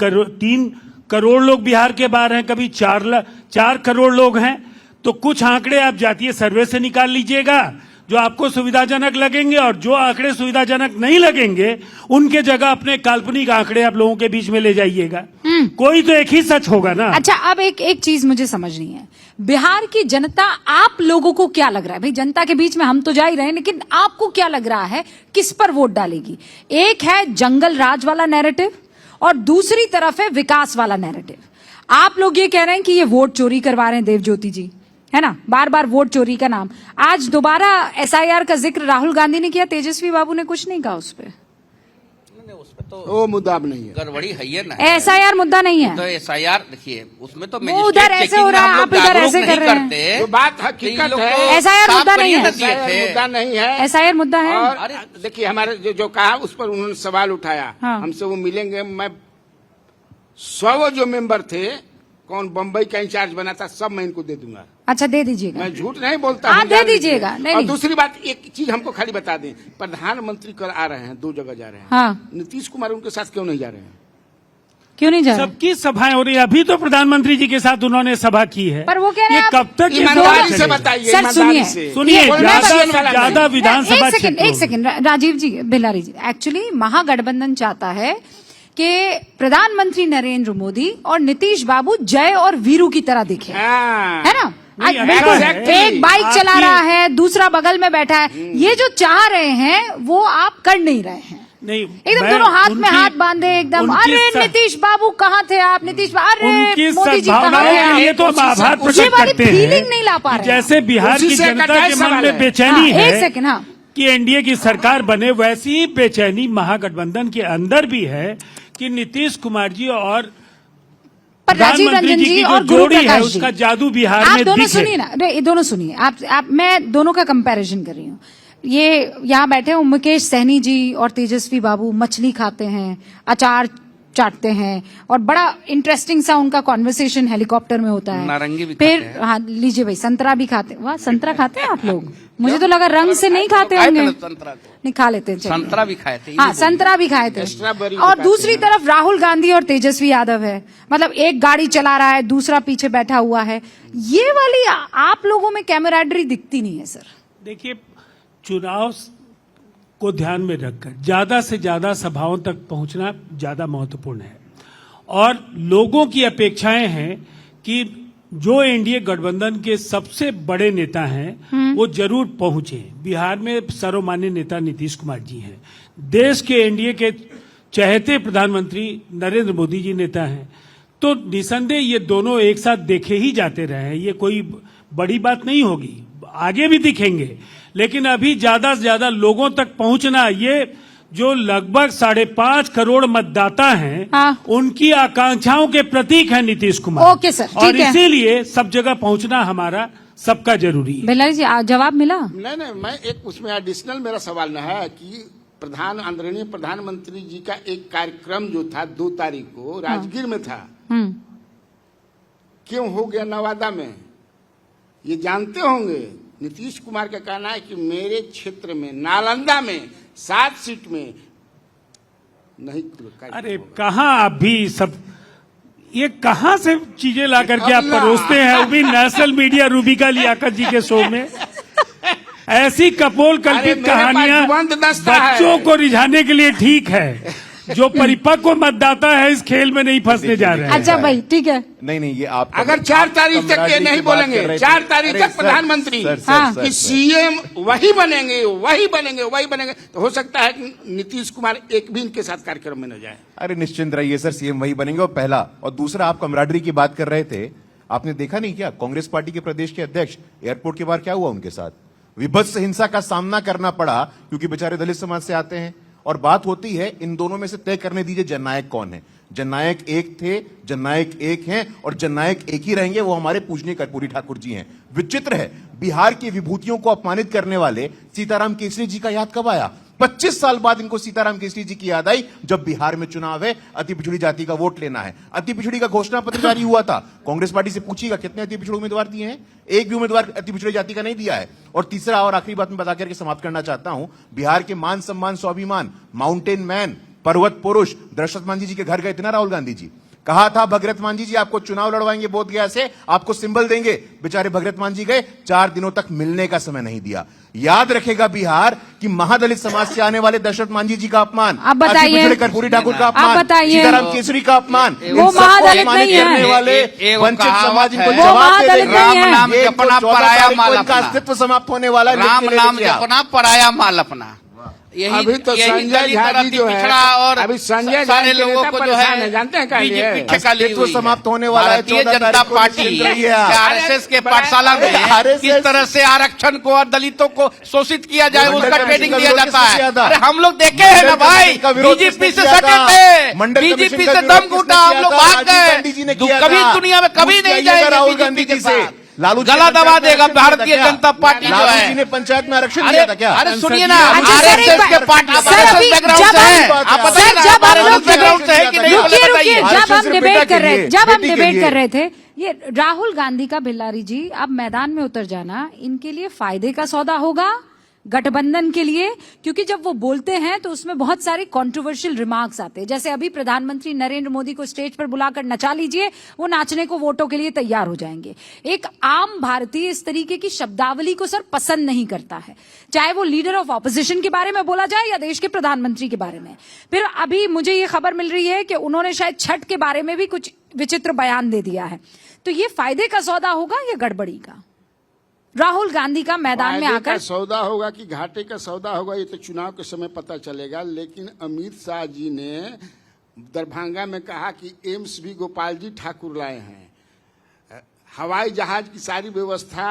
Speaker 6: करोड़ लोग बिहार के बाहर हैं, कभी 4 करोड़ लोग हैं। तो कुछ आंकड़े आप जातीय सर्वे से निकाल लीजिएगा जो आपको सुविधाजनक लगेंगे, और जो आंकड़े सुविधाजनक नहीं लगेंगे उनके जगह अपने काल्पनिक आंकड़े आप लोगों के बीच में ले जाइएगा। कोई तो एक ही सच होगा ना।
Speaker 4: अच्छा, अब एक चीज मुझे समझनी है। बिहार की जनता, आप लोगों को क्या लग रहा है? भाई जनता के बीच में हम तो जा ही रहे हैं, लेकिन आपको क्या लग रहा है किस पर वोट डालेगी? एक है जंगल राज वाला नैरेटिव और दूसरी तरफ है विकास वाला नैरेटिव। आप लोग ये कह रहे हैं कि ये वोट चोरी करवा रहे हैं देवज्योति जी, है ना, बार बार वोट चोरी का नाम। आज दोबारा SIR का जिक्र राहुल गांधी ने किया, तेजस्वी बाबू ने कुछ नहीं कहा उस पर।
Speaker 5: वो मुद्दा अब नहीं है।
Speaker 1: गड़बड़ी है ये ना।
Speaker 4: SIR मुद्दा नहीं है।
Speaker 1: तो SIR देखिए, उसमें तो
Speaker 4: वो उधर ऐसे हो रहा है, आप इधर ऐसे कर रहे हैं।
Speaker 5: तो बात हकीकत है।
Speaker 4: SIR मुद्दा नहीं है।
Speaker 5: मुद्दा नहीं है।
Speaker 4: SIR मुद्दा है।
Speaker 5: और देखिए हमारे जो कहा उस पर उन्होंने सवाल उठाया।
Speaker 4: हाँ।
Speaker 5: हमसे वो मिलेंगे। मैं 100 जो मेंबर थे, कौन बम्बई का इंचार्ज बना था, सब मैं इनको दे दूंगा।
Speaker 4: अच्छा, दे दीजिएगा।
Speaker 5: मैं झूठ नहीं बोलता
Speaker 4: हाँ,
Speaker 5: हूं,
Speaker 4: दे
Speaker 5: जान
Speaker 4: दीजिएगा।
Speaker 5: लीजिए।
Speaker 4: नहीं,
Speaker 5: और
Speaker 4: नहीं।
Speaker 5: दूसरी बात, एक चीज हमको खाली बता दें, प्रधानमंत्री कल आ रहे हैं, 2 जगह जा रहे हैं।
Speaker 4: हाँ।
Speaker 5: नीतीश कुमार उनके साथ क्यों नहीं जा रहे हैं?
Speaker 4: क्यों नहीं जा रहे?
Speaker 6: सबकी सभाएं हो रही है। अभी तो प्रधानमंत्री जी के साथ उन्होंने सभा की है।
Speaker 4: पर वो कह रहे
Speaker 6: ये
Speaker 4: हैं
Speaker 6: कब तक ये
Speaker 5: ईमानदारी
Speaker 6: दौर
Speaker 5: से
Speaker 6: चलेगा?
Speaker 5: बताइए।
Speaker 4: सर
Speaker 5: ईमानदारी
Speaker 4: सुनिए,
Speaker 5: से।
Speaker 6: सुनिए,
Speaker 5: बोलना चाहिए
Speaker 6: ज्यादा
Speaker 5: वाला
Speaker 6: ज्यादा
Speaker 5: नहीं।
Speaker 6: विधानसभा
Speaker 4: एक
Speaker 6: क्षेत्रों
Speaker 4: सेकंड राजीव जी, बिलारी जी, एक्चुअली महागठबंधन चाहता है कि प्रधानमंत्री नरेंद्र मोदी और नीतीश बाबू जय और वीरू की तरह दिखे,
Speaker 5: हाँ।
Speaker 4: है ना।
Speaker 6: नहीं,
Speaker 4: आज बिल्कुल,
Speaker 5: exactly।
Speaker 4: एक बाइक चला
Speaker 6: आपकी-
Speaker 4: रहा है, दूसरा बगल में बैठा है। ये जो चाह रहे हैं वो आप कर नहीं रहे हैं।
Speaker 6: नहीं,
Speaker 4: एकदम
Speaker 6: मैं
Speaker 4: दोनों हाथ में
Speaker 6: उनकी-
Speaker 4: हाथ बांधे एकदम।
Speaker 6: उनकी
Speaker 4: अरे नीतीश बाबू कहाँ थे आप? नीतीश बाबू,
Speaker 6: उनकी
Speaker 4: अरे मोदी जी कहाँ
Speaker 6: सद्भावनाओं
Speaker 4: थे?
Speaker 6: के लिए तो हम आभार
Speaker 4: उसी
Speaker 6: प्रकट
Speaker 4: वाली
Speaker 6: करते
Speaker 4: फीलिंग
Speaker 6: हैं
Speaker 4: नहीं ला पा
Speaker 6: कि
Speaker 4: रहे हैं।
Speaker 6: जैसे बिहार
Speaker 5: उसी
Speaker 6: की
Speaker 5: से
Speaker 6: जनता
Speaker 5: कटाई
Speaker 6: के मन
Speaker 5: सवाल
Speaker 6: में
Speaker 5: है।
Speaker 6: बेचैनी
Speaker 4: हाँ,
Speaker 6: है
Speaker 4: एक सेकंड, हाँ।
Speaker 6: कि एनडीए की सरकार बने, वैसी ही बेचैनी महागठबंधन के अंदर भी है कि नीतीश कुमार जी और
Speaker 4: पर राजीव
Speaker 6: प्रधानमंत्री
Speaker 4: रंजन
Speaker 6: जी
Speaker 4: जी
Speaker 6: की
Speaker 4: और
Speaker 6: जो
Speaker 4: गुरु
Speaker 6: जोड़ी है
Speaker 4: प्रकाश जी,
Speaker 6: उसका जादू बिहार
Speaker 4: आप
Speaker 6: में
Speaker 4: दोनों
Speaker 6: दिखे।
Speaker 4: सुनिए ना, ये दोनों सुनिए। आप मैं दोनों का कंपैरिजन कर रही हूँ। ये यहाँ बैठे हैं मुकेश सहनी जी और तेजस्वी बाबू, मछली खाते हैं, अचार चाटते हैं, और बड़ा इंटरेस्टिंग सा उनका कॉन्वर्सेशन हेलीकॉप्टर में होता है।
Speaker 1: नारंगी भी
Speaker 4: फिर
Speaker 1: खाते हैं।
Speaker 4: हाँ लीजिए भाई, संतरा भी खाते हैं। वाह, संतरा खाते हैं आप लोग? मुझे तो लगा रंग से नहीं खाते
Speaker 1: खाए थे
Speaker 4: होंगे।
Speaker 1: ना संतरा को।
Speaker 4: नहीं, खा लेते हैं, चलिए।
Speaker 1: संतरा भी खाए थे।
Speaker 4: हाँ, संतरा भी खाए थे।
Speaker 5: स्ट्रॉबेरी भी
Speaker 4: और
Speaker 5: खाते
Speaker 4: दूसरी
Speaker 5: हैं।
Speaker 4: तरफ राहुल गांधी और तेजस्वी यादव है। मतलब एक गाड़ी चला रहा है, दूसरा पीछे बैठा हुआ है। ये वाली आप लोगों में कैमराडरी दिखती नहीं है सर।
Speaker 6: देखिए, चुनाव को ध्यान में रखकर ज्यादा से ज्यादा सभाओं तक पहुंचना ज्यादा महत्वपूर्ण है, और लोगों की अपेक्षाएं हैं कि जो एनडीए गठबंधन के सबसे बड़े नेता हैं वो जरूर पहुंचे। बिहार में सर्वमान्य नेता नीतीश कुमार जी हैं, देश के एनडीए के चहेते प्रधानमंत्री नरेंद्र मोदी जी नेता हैं, तो निसंदेह ये दोनों एक साथ देखे ही जाते रहे हैं। ये कोई बड़ी बात नहीं होगी, आगे भी दिखेंगे, लेकिन अभी ज्यादा से ज्यादा लोगों तक पहुंचना, ये जो लगभग 5.5 करोड़ मतदाता हैं,
Speaker 4: हाँ।
Speaker 6: उनकी आकांक्षाओं के प्रतीक है नीतीश कुमार।
Speaker 4: ओके सर,
Speaker 6: और
Speaker 4: ठीक है।
Speaker 6: इसीलिए सब जगह पहुंचना हमारा सबका जरूरी है।
Speaker 4: बिलारी जी जवाब मिला?
Speaker 5: नहीं, मैं एक उसमें एडिशनल मेरा सवाल न है कि आदरणीय प्रधानमंत्री जी का एक कार्यक्रम जो था 2 तारीख को राजगीर में था, क्यों हो गया नवादा में? ये जानते होंगे। नीतीश कुमार का कहना है कि मेरे क्षेत्र में नालंदा में 7 सीट में नहीं।
Speaker 6: अरे कहाँ आप भी सब, ये कहाँ से चीजें ला करके आप परोसते हैं, वो भी नेशनल मीडिया रूबिका लियाकत जी के शो में। ऐसी कपोल कल्पित कहानियां बच्चों को रिझाने के लिए ठीक है, जो परिपक्व मतदाता है इस खेल में नहीं फंसने जा रहे हैं।
Speaker 4: अच्छा भाई, ठीक है।
Speaker 3: नहीं ये आप
Speaker 5: अगर 4 तारीख तक ये नहीं बोलेंगे, 4 तारीख तक प्रधानमंत्री कि सीएम वही बनेंगे, तो हो सकता है कि नीतीश कुमार एक भी इनके साथ कार्यक्रम में न जाए।
Speaker 3: अरे निश्चिंत रहिए सर, सीएम वही बनेंगे। और पहला और दूसरा, आप कमराडरी की बात कर रहे थे, आपने देखा नहीं क्या कांग्रेस पार्टी के प्रदेश के अध्यक्ष एयरपोर्ट के बाहर क्या हुआ उनके साथ? विभत्स हिंसा का सामना करना पड़ा क्योंकि बेचारे दलित समाज से आते हैं। और बात होती है इन दोनों में से तय करने दीजिए जननायक कौन है। जननायक एक थे, जननायक एक हैं और जननायक एक ही रहेंगे, वो हमारे पूजनीय कर्पूरी ठाकुर जी हैं। विचित्र है, बिहार की विभूतियों को अपमानित करने वाले सीताराम केसरी जी का याद कब आया? 25 साल बाद इनको सीताराम केसरी जी की याद आई, जब बिहार में चुनाव है, अति पिछड़ी जाति का वोट लेना है। अति पिछड़ी का घोषणा पत्र जारी हुआ था, कांग्रेस पार्टी से पूछिएगा कितने अति पिछड़े उम्मीदवार दिए हैं? एक भी उम्मीदवार अति पिछड़ी जाति का नहीं दिया है। और तीसरा और आखिरी बात मैं बता करके समाप्त करना चाहता हूं, बिहार के मान सम्मान स्वाभिमान, माउंटेन मैन, पर्वत पुरुष दशरथ मांझी जी के घर गए थे ना राहुल गांधी जी, कहा था भगरत मांझी जी आपको चुनाव लड़वाएंगे बोधगया से, आपको सिंबल देंगे। बेचारे भगरत मांझी गए, 4 दिनों तक मिलने का समय नहीं दिया। याद रखेगा बिहार कि महादलित समाज से आने वाले दशरथ मांझी जी का अपमान,
Speaker 4: आप बताइए,
Speaker 3: कर्पूरी ठाकुर का अपमान,
Speaker 4: बताइए,
Speaker 3: सीताराम केसरी का अपमान,
Speaker 4: वो महादलित नहीं है,
Speaker 3: वाले वंचित समाज इनको
Speaker 4: वो
Speaker 3: जवाब
Speaker 4: महादलित
Speaker 3: देगा।
Speaker 4: नहीं है।
Speaker 1: नाम जपना पराया माल
Speaker 3: इनका
Speaker 1: अपना,
Speaker 3: अस्तित्व समाप्त होने वाला है।
Speaker 1: राम नाम जपना पराया माल अपना। यही
Speaker 5: अभी तो संजय झा जी जो है,
Speaker 1: और
Speaker 5: अभी संजय
Speaker 1: सारे लोगों को जो है
Speaker 5: जानते हैं क्या ये
Speaker 3: अस्तित्व समाप्त होने वाला है।
Speaker 1: भारतीय जनता पार्टी आरएसएस के पाठशाला में किस तरह से आरक्षण को और दलितों को शोषित किया जाए उसका ट्रेनिंग दिया जाता है। अरे हम लोग देखे हैं ना भाई, बीजेपी से सटे थे, बीजेपी से दम घुटा, हम लोग भाग गए। कभी दुनिया में कभी नहीं जाएगा राहुल गांधी के साथ,
Speaker 3: लालू
Speaker 1: गला दबा देगा भारतीय जनता पार्टी जो
Speaker 3: लालू जी
Speaker 1: है।
Speaker 3: ने पंचायत में आरक्षण दिया था क्या?
Speaker 1: अरे सुनिए ना,
Speaker 4: अच्छा, सर,
Speaker 1: आरएसएस के पार्टी बैकग्राउंड से है, आप बताइए ना, आरएसएस बैकग्राउंड से है कि नहीं?
Speaker 4: रुकिए, जब हम
Speaker 3: आरएसएस
Speaker 4: डिबेट
Speaker 3: बेटा
Speaker 4: कर रहे
Speaker 3: के लिए,
Speaker 4: जब हम
Speaker 3: बेटी के
Speaker 4: डिबेट
Speaker 3: लिए।
Speaker 4: कर रहे थे, ये राहुल गांधी का, बिल्लारी जी अब मैदान में उतर जाना इनके लिए फायदे का सौदा होगा गठबंधन के लिए, क्योंकि जब वो बोलते हैं तो उसमें बहुत सारे कंट्रोवर्शियल रिमार्क्स आते हैं। जैसे अभी प्रधानमंत्री नरेंद्र मोदी को स्टेज पर बुलाकर नचा लीजिए, वो नाचने को वोटों के लिए तैयार हो जाएंगे। एक आम भारतीय इस तरीके की शब्दावली को सर पसंद नहीं करता है, चाहे वो लीडर ऑफ ऑपोजिशन के बारे में बोला जाए या देश के प्रधानमंत्री के बारे में। फिर अभी मुझे ये खबर मिल रही है कि उन्होंने शायद छठ के बारे में भी कुछ विचित्र बयान दे दिया है। तो ये फायदे का सौदा होगा या गड़बड़ी का? राहुल गांधी का मैदान में आकर
Speaker 5: सौदा होगा कि घाटे का सौदा होगा, ये तो चुनाव के समय पता चलेगा। लेकिन अमित शाह जी ने दरभंगा में कहा कि एम्स भी गोपाल जी ठाकुर लाए हैं, हवाई जहाज की सारी व्यवस्था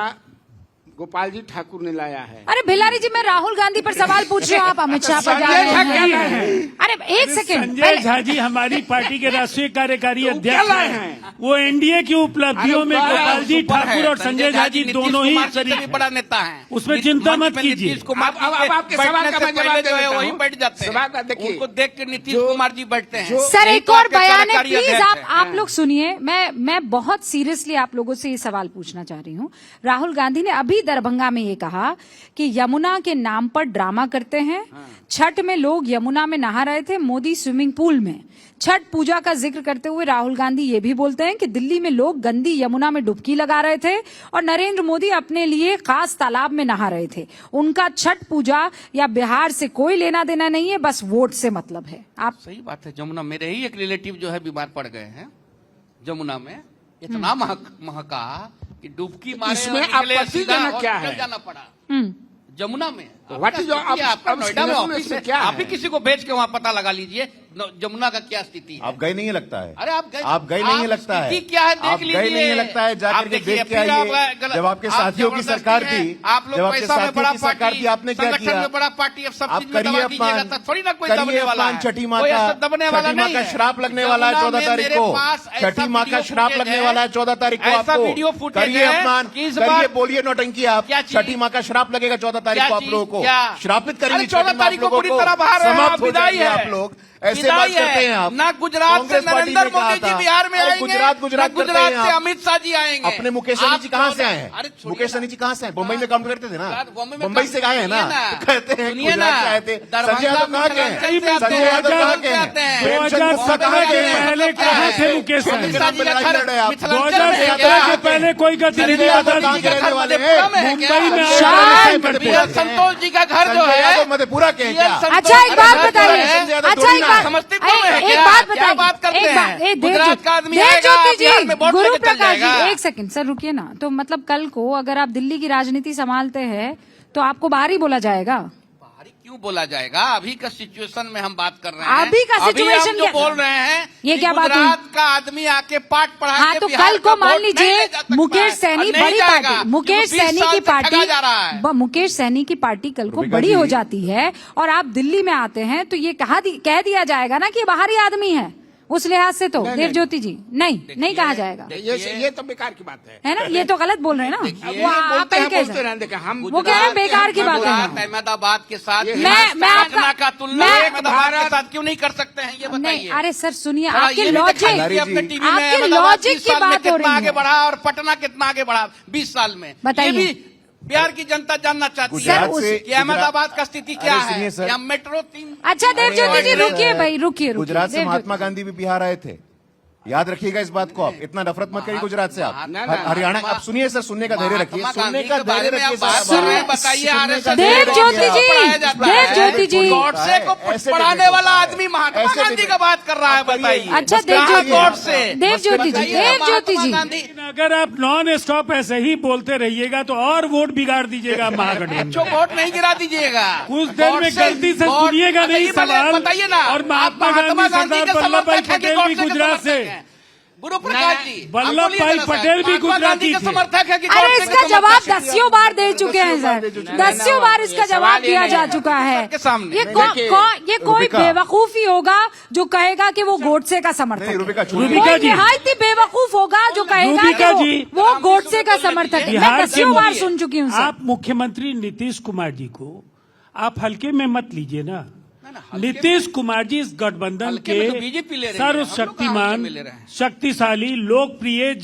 Speaker 5: गोपाल जी ठाकुर ने लाया है।
Speaker 4: अरे भिलारी जी, मैं राहुल गांधी पर सवाल पूछ रही हूँ, आप अमित शाह पर जा रहे हैं। अरे एक सेकंड,
Speaker 6: संजय झा जी हमारी पार्टी के राष्ट्रीय कार्यकारी अध्यक्ष हैं, वो एनडीए की उपलब्धियों में गोपाल जी ठाकुर और संजय झा जी दोनों ही शरीक
Speaker 1: बड़ा नेता है,
Speaker 6: उसमें चिंता मत कीजिए।
Speaker 1: नीतीश कुमार
Speaker 5: आपके सवाल का मैं जवाब
Speaker 1: जो है
Speaker 5: देता
Speaker 1: वही
Speaker 5: हूं।
Speaker 1: बैठ जाते हैं,
Speaker 5: सवाल का देखिए,
Speaker 1: उनको देख के नीतीश कुमार जी बैठते हैं।
Speaker 4: सर
Speaker 1: यही
Speaker 4: एक
Speaker 1: तो
Speaker 4: और
Speaker 1: आपके
Speaker 4: बयान है,
Speaker 1: सरकारी
Speaker 4: प्लीज
Speaker 1: अध्यक्ष हैं।
Speaker 4: आप लोग सुनिए। मैं बहुत सीरियसली आप लोगों से ये सवाल पूछना चाह रही हूँ। राहुल गांधी ने अभी दरभंगा में ये कहा कि यमुना के नाम पर ड्रामा करते हैं। छठ में लोग यमुना में नहा रहे थे, मोदी स्विमिंग पूल में। छठ पूजा का जिक्र करते हुए राहुल गांधी ये भी बोलते हैं कि दिल्ली में लोग गंदी यमुना में डुबकी लगा रहे थे और नरेंद्र मोदी अपने लिए खास तालाब में नहा रहे थे। उनका छठ पूजा या बिहार से कोई लेना देना नहीं है, बस वोट से मतलब है। आप
Speaker 1: सही बात है। जमुना मेरे ही एक रिलेटिव जो है बीमार पड़ गए हैं जमुना में, इतना महका कि डुबकी मारे
Speaker 5: इसमें
Speaker 1: और निकले
Speaker 5: आपत्ति
Speaker 1: सीधा
Speaker 5: जनक क्या
Speaker 1: हॉस्पिटल
Speaker 5: है?
Speaker 1: जाना पड़ा
Speaker 4: हम्म।
Speaker 1: जमुना में।
Speaker 5: What is your-
Speaker 1: आपका
Speaker 5: अब
Speaker 1: नोएडा में
Speaker 5: जमुना
Speaker 1: ऑफिस
Speaker 5: में
Speaker 1: है,
Speaker 5: क्या है?
Speaker 1: आप ही किसी को भेज के वहाँ पता लगा लीजिए जमुना का क्या स्थिति है।
Speaker 3: आप गए नहीं है लगता है?
Speaker 1: अरे आप
Speaker 3: गए नहीं है लगता है?
Speaker 1: स्थिति क्या है देख
Speaker 3: आप
Speaker 1: लीजिए।
Speaker 3: गए नहीं है लगता है? जाकर
Speaker 1: आप
Speaker 3: के
Speaker 1: देखिए,
Speaker 3: देख के
Speaker 1: फिर आप
Speaker 3: आइए।
Speaker 1: गलत-
Speaker 3: जब आपके
Speaker 1: आप
Speaker 3: साथियों की
Speaker 1: जबरदस्ती
Speaker 3: सरकार
Speaker 1: है,
Speaker 3: थी,
Speaker 1: आप लोग
Speaker 3: जब आपके
Speaker 1: पैसा में
Speaker 3: साथियों
Speaker 1: बड़ा
Speaker 3: की सरकार
Speaker 1: पार्टी,
Speaker 3: थी, आपने क्या
Speaker 1: संगठन
Speaker 3: किया?
Speaker 1: में बड़ा पार्टी, अब सब
Speaker 3: आप
Speaker 1: चीज में
Speaker 3: करिए
Speaker 1: दबा दीजिएगा,
Speaker 3: अपमान,
Speaker 1: तो थोड़ी ना कोई
Speaker 3: करिए
Speaker 1: दबने वाला
Speaker 3: अपमान।
Speaker 1: है।
Speaker 3: छठी माँ
Speaker 1: कोई
Speaker 3: का
Speaker 1: ऐसा दबने वाला
Speaker 3: छठी माँ
Speaker 1: नहीं
Speaker 3: का
Speaker 1: है।
Speaker 3: श्राप लगने वाला है
Speaker 1: जमुना
Speaker 3: 14
Speaker 1: में
Speaker 3: तारीख
Speaker 1: मेरे
Speaker 3: को।
Speaker 1: पास ऐसा
Speaker 3: छठी माँ का
Speaker 1: वीडियो
Speaker 3: श्राप
Speaker 1: फुटेज
Speaker 3: लगने
Speaker 1: है,
Speaker 3: वाला है 14 तारीख को
Speaker 1: ऐसा
Speaker 3: आपको।
Speaker 1: वीडियो फुटेज
Speaker 3: करिए
Speaker 1: है
Speaker 3: अपमान,
Speaker 1: कि इस
Speaker 3: करिए,
Speaker 1: बार-
Speaker 3: बोलिए नौटंकी आप।
Speaker 1: क्या चीज?
Speaker 3: छठी माँ का श्राप लगेगा 14 तारीख
Speaker 1: क्या
Speaker 3: को आप
Speaker 1: चीज?
Speaker 3: लोगों को।
Speaker 1: क्या?
Speaker 3: श्रापित करेंगे
Speaker 1: अरे 14
Speaker 3: छठी माँ आप
Speaker 1: तारीख को
Speaker 3: लोगों
Speaker 1: पूरी तरह बाहर है,
Speaker 3: समाप्त
Speaker 1: आप
Speaker 3: हो
Speaker 1: विदाई
Speaker 3: जाएंगे
Speaker 1: है।
Speaker 3: आप लोग। ऐसे
Speaker 1: विदाई
Speaker 3: बात करते हैं आप।
Speaker 1: ना गुजरात से
Speaker 3: कांग्रेस पार्टी
Speaker 1: नरेंद्र
Speaker 3: ने कहा
Speaker 1: मोदी जी
Speaker 3: था।
Speaker 1: बिहार में
Speaker 3: अरे
Speaker 1: आएंगे,
Speaker 3: गुजरात
Speaker 1: ना
Speaker 3: गुजरात करते
Speaker 1: गुजरात
Speaker 3: हैं
Speaker 1: से
Speaker 3: आप।
Speaker 1: अमित शाह जी आएंगे।
Speaker 3: अपने मुकेश सहनी जी कहाँ से आए हैं?
Speaker 1: अरे छोड़िए
Speaker 3: मुकेश
Speaker 1: ना।
Speaker 3: सहनी जी कहाँ से आए? बम्बई में काम करते थे ना?
Speaker 1: बॉम्बे में
Speaker 3: बम्बई
Speaker 1: काम-
Speaker 3: से आए हैं ना?
Speaker 1: सुनिए ना।
Speaker 3: कहते हैं
Speaker 1: सुनिए
Speaker 3: गुजरात
Speaker 1: ना।
Speaker 3: से आए थे।
Speaker 1: दरभंगा
Speaker 3: संजय यादव कहाँ के हैं?
Speaker 1: मिथिलांचल से आते
Speaker 3: संजय
Speaker 1: हैं,
Speaker 3: यादव कहाँ के
Speaker 1: आते
Speaker 3: हैं?
Speaker 1: हैं।
Speaker 3: प्रेमचंद गुप्ता
Speaker 6: 2017
Speaker 3: कहाँ
Speaker 6: के
Speaker 3: के हैं?
Speaker 6: पहले कहाँ थे मुकेश सहनी?
Speaker 1: अमित शाह जी का घर मिथिलांचल में है
Speaker 6: 2017
Speaker 1: क्या?
Speaker 6: के पहले कोई गतिविधि
Speaker 3: संजय यादव
Speaker 6: बता
Speaker 3: कहाँ के
Speaker 6: दीजिए।
Speaker 3: रहने वाले हैं?
Speaker 6: मुंबई में
Speaker 4: शांत।
Speaker 1: संतोष जी का घर जो
Speaker 3: संजय
Speaker 1: है
Speaker 3: यादव मधेपुरा के हैं क्या?
Speaker 4: अच्छा एक बात बताइए,
Speaker 3: संजय यादव
Speaker 4: अच्छा
Speaker 3: थोड़ी
Speaker 4: एक
Speaker 3: ना
Speaker 4: बात,
Speaker 3: है।
Speaker 1: समस्तीपुर में है
Speaker 4: एक
Speaker 1: क्या?
Speaker 4: बात
Speaker 1: क्या
Speaker 4: बताइए,
Speaker 1: बात करते
Speaker 4: एक बात,
Speaker 1: हैं?
Speaker 4: ए,
Speaker 1: गुजरात का आदमी आएगा,
Speaker 4: देवज्योति
Speaker 1: बिहार में
Speaker 4: जी,
Speaker 1: वोट
Speaker 4: गुरु
Speaker 1: लेके चल
Speaker 4: प्रकाश जी,
Speaker 1: जाएगा।
Speaker 4: एक सेकंड सर रुकिए ना। तो मतलब कल को अगर आप दिल्ली की राजनीति संभालते हैं तो आपको बाहर ही बोला जाएगा?
Speaker 1: बाहरी क्यों बोला जाएगा? अभी का सिचुएशन में हम बात कर रहे हैं।
Speaker 4: अभी का
Speaker 1: हम
Speaker 4: सिचुएशन
Speaker 1: जो
Speaker 4: क्या-
Speaker 1: बोल रहे हैं
Speaker 4: ये
Speaker 1: कि
Speaker 4: क्या बात हुई?
Speaker 1: गुजरात का आदमी आके पाठ पढ़ा
Speaker 4: हाँ
Speaker 1: के
Speaker 4: तो
Speaker 1: बिहार
Speaker 4: कल
Speaker 1: का
Speaker 4: को मान
Speaker 1: वोट नहीं
Speaker 4: लीजिए
Speaker 1: ले जा सकता
Speaker 4: मुकेश
Speaker 1: है।
Speaker 4: सैनी
Speaker 1: और नहीं
Speaker 4: बड़ी
Speaker 1: जाएगा,
Speaker 4: पार्टी, मुकेश
Speaker 1: क्योंकि 20
Speaker 4: सैनी
Speaker 1: साल
Speaker 4: की
Speaker 1: से ठगा
Speaker 4: पार्टी
Speaker 1: जा रहा है।
Speaker 4: मुकेश सैनी की पार्टी कल को
Speaker 3: रुबिका
Speaker 4: बड़ी
Speaker 3: जी।
Speaker 4: हो जाती है और आप दिल्ली में आते हैं तो ये कह दिया जाएगा ना कि ये बाहरी आदमी है। उस लिहाज से तो
Speaker 5: नहीं,
Speaker 4: देवज्योति जी नहीं कहा जाएगा,
Speaker 5: ये तो बेकार की बात है।
Speaker 4: है ना? ये तो गलत बोल रहे हैं ना
Speaker 1: देखिए,
Speaker 4: वो आप
Speaker 5: बोलते
Speaker 4: ही
Speaker 5: हैं,
Speaker 4: कह
Speaker 5: बोलते रहने दें, हम
Speaker 4: वो कह रहे हैं बेकार की बात है
Speaker 1: गुजरात
Speaker 4: ना।
Speaker 1: अहमदाबाद के साथ
Speaker 4: मैं आपका-
Speaker 1: पटना का तुलना
Speaker 4: मैं-
Speaker 1: अहमदाबाद के साथ क्यों नहीं कर सकते हैं? ये
Speaker 4: नहीं
Speaker 1: बताइए।
Speaker 4: अरे सर सुनिए,
Speaker 1: थोड़ा
Speaker 4: आपके
Speaker 1: ये भी
Speaker 4: लॉजिक
Speaker 1: दिखाइए अपने टीवी में
Speaker 4: आपके
Speaker 1: अहमदाबाद
Speaker 4: लॉजिक
Speaker 1: 20
Speaker 4: की
Speaker 1: साल में
Speaker 4: बात हो
Speaker 1: कितना
Speaker 4: रही
Speaker 1: आगे
Speaker 4: है।
Speaker 1: बढ़ा और पटना कितना आगे बढ़ा 20 साल में।
Speaker 4: बताइए।
Speaker 1: ये भी बिहार की जनता जानना चाहती
Speaker 3: गुजरात
Speaker 1: है
Speaker 3: से-
Speaker 1: कि अहमदाबाद का स्थिति क्या
Speaker 3: अरे सुनिए
Speaker 1: है।
Speaker 3: सर।
Speaker 1: या मेट्रो 3
Speaker 4: अच्छा देवज्योति जी
Speaker 3: अरे,
Speaker 4: रुकिए भाई, रुकिए
Speaker 3: गुजरात से
Speaker 4: देवज्योति।
Speaker 3: महात्मा गांधी भी बिहार आए थे। याद रखिएगा इस बात को आप। इतना नफरत मत करिए गुजरात से आप।
Speaker 5: ना, ना,
Speaker 3: हरियाणा आप सुनिए सर, सुनने का धैर्य रखिए,
Speaker 1: महात्मा
Speaker 3: सुनने
Speaker 1: गांधी
Speaker 3: का
Speaker 1: के बारे
Speaker 3: धैर्य
Speaker 1: में आप
Speaker 3: रखिए
Speaker 1: बात
Speaker 3: सर।
Speaker 1: कर रहे हैं, बताइए आरएसएस
Speaker 4: देवज्योति जी, देवज्योति जी।
Speaker 1: गॉडसे को
Speaker 3: ऐसे
Speaker 1: पढ़ाने
Speaker 3: डिबेट
Speaker 1: वाला
Speaker 3: होता है।
Speaker 1: आदमी महात्मा
Speaker 3: ऐसे
Speaker 1: गांधी
Speaker 3: डिबेट-
Speaker 1: का बात कर रहा है, बताइए।
Speaker 4: अच्छा
Speaker 1: कहाँ
Speaker 4: देवज्योति जी,
Speaker 1: गॉडसे?
Speaker 4: देवज्योति जी,
Speaker 1: बताइए,
Speaker 4: देवज्योति
Speaker 1: महात्मा
Speaker 4: जी।
Speaker 1: गांधी
Speaker 6: लेकिन अगर आप नॉन स्टॉप ऐसे ही बोलते रहिएगा तो और वोट बिगाड़ दीजिएगा महागठबंधन।
Speaker 1: जो वोट नहीं गिरा दीजिएगा।
Speaker 6: कुछ देर में
Speaker 1: गॉडसे-
Speaker 6: गलती से
Speaker 1: गॉड-
Speaker 6: सुनिएगा
Speaker 1: अच्छा,
Speaker 6: नहीं
Speaker 1: ये पहले
Speaker 6: सवाल।
Speaker 1: बताइए ना।
Speaker 6: और
Speaker 1: आप
Speaker 6: महात्मा गांधी,
Speaker 1: के
Speaker 6: सरदार वल्लभ भाई
Speaker 1: समर्थक हैं कि
Speaker 6: पटेल भी
Speaker 1: गॉडसे के
Speaker 6: गुजरात
Speaker 1: समर्थक
Speaker 6: से।
Speaker 1: हैं? गुरु प्रकाश जी,
Speaker 6: वल्लभ
Speaker 1: आप बोलिए
Speaker 6: भाई
Speaker 1: जरा सा।
Speaker 6: पटेल भी
Speaker 1: महात्मा गांधी
Speaker 6: गुजराती
Speaker 1: के
Speaker 6: थे।
Speaker 1: समर्थक है कि
Speaker 4: अरे
Speaker 1: गॉडसे के
Speaker 4: इसका जवाब
Speaker 1: समर्थक हैं?
Speaker 4: 10 बार दे चुके हैं सर, 10 बार इसका जवाब दिया जा चुका है।
Speaker 1: के सामने।
Speaker 4: ये
Speaker 5: देखिए,
Speaker 4: ये कोई
Speaker 3: रुबिका।
Speaker 4: बेवकूफी होगा जो कहेगा कि वो गोडसे का समर्थक
Speaker 3: नहीं,
Speaker 4: है।
Speaker 3: रुबिका, छोड़िए।
Speaker 6: रुबिका
Speaker 4: कोई
Speaker 6: जी।
Speaker 4: निहायत ही बेवकूफ होगा जो कहेगा
Speaker 6: रुबिका
Speaker 4: कि
Speaker 6: जी।
Speaker 4: वो गोडसे का समर्थक है। मैं
Speaker 6: बिहार
Speaker 4: 10
Speaker 6: के
Speaker 4: बार सुन चुकी हूँ सर।
Speaker 6: आप मुख्यमंत्री नीतीश कुमार जी को आप हल्के में मत लीजिए ना। नीतीश कुमार जी इस गठबंधन
Speaker 1: हल्के में तो बीजेपी ले
Speaker 6: के
Speaker 1: रही है, हम लोग
Speaker 6: सर्वशक्तिमान,
Speaker 1: कहाँ हल्के में ले रहे हैं?
Speaker 6: शक्तिशाली, लोकप्रिय,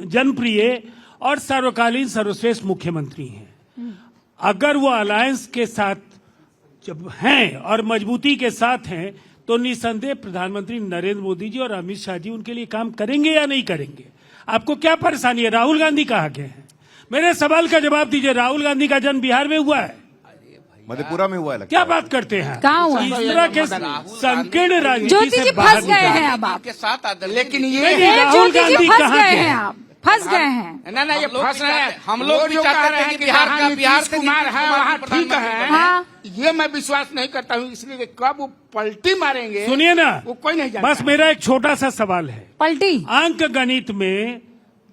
Speaker 6: जनप्रिय और सर्वकालीन सर्वश्रेष्ठ मुख्यमंत्री हैं। अगर वो अलायंस के साथ जब हैं और मजबूती के साथ हैं तो निसंदेह प्रधानमंत्री नरेंद्र मोदी जी और अमित शाह जी उनके लिए काम करेंगे या नहीं करेंगे? आपको क्या परेशानी है? राहुल गांधी कहाँ गए हैं? मेरे सवाल का जवाब दीजिए। राहुल गांधी का जन्म बिहार में हुआ है?
Speaker 3: मधेपुरा में हुआ है लगता
Speaker 6: क्या
Speaker 3: है।
Speaker 6: बात करते हैं?
Speaker 4: कहाँ हुआ?
Speaker 6: इस तरह के संकीर्ण राजनीति
Speaker 4: ज्योति
Speaker 6: से
Speaker 4: जी
Speaker 6: बाहर
Speaker 4: फंस गए
Speaker 6: निकलिए।
Speaker 4: हैं अब आप।
Speaker 1: के साथ आदरणीय
Speaker 5: लेकिन ये
Speaker 6: नहीं, राहुल
Speaker 4: ज्योति जी
Speaker 6: गांधी
Speaker 4: फंस
Speaker 6: कहाँ
Speaker 4: गए
Speaker 6: के
Speaker 4: हैं
Speaker 6: हैं?
Speaker 4: आप, फंस गए हैं।
Speaker 5: ना ये
Speaker 1: हम लोग
Speaker 5: फंस
Speaker 1: भी
Speaker 5: रहे हैं।
Speaker 1: चाहते- हम लोग
Speaker 5: वो
Speaker 1: भी
Speaker 5: जो
Speaker 1: चाहते
Speaker 5: कह रहे
Speaker 1: हैं
Speaker 5: हैं
Speaker 1: कि
Speaker 5: कि
Speaker 1: बिहार
Speaker 5: हाँ,
Speaker 1: का- बिहार
Speaker 5: नीतीश
Speaker 1: से
Speaker 5: कुमार
Speaker 1: नीतीश
Speaker 5: है
Speaker 1: कुमार
Speaker 5: वहाँ
Speaker 1: प्रधानमंत्री
Speaker 5: ठीक है।
Speaker 4: हाँ।
Speaker 5: ये मैं विश्वास नहीं करता हूँ, इसलिए कि कब वो पलटी मारेंगे
Speaker 6: सुनिए ना,
Speaker 5: वो कोई नहीं जानता।
Speaker 6: बस मेरा एक छोटा सा सवाल है।
Speaker 4: पलटी
Speaker 6: अंक गणित में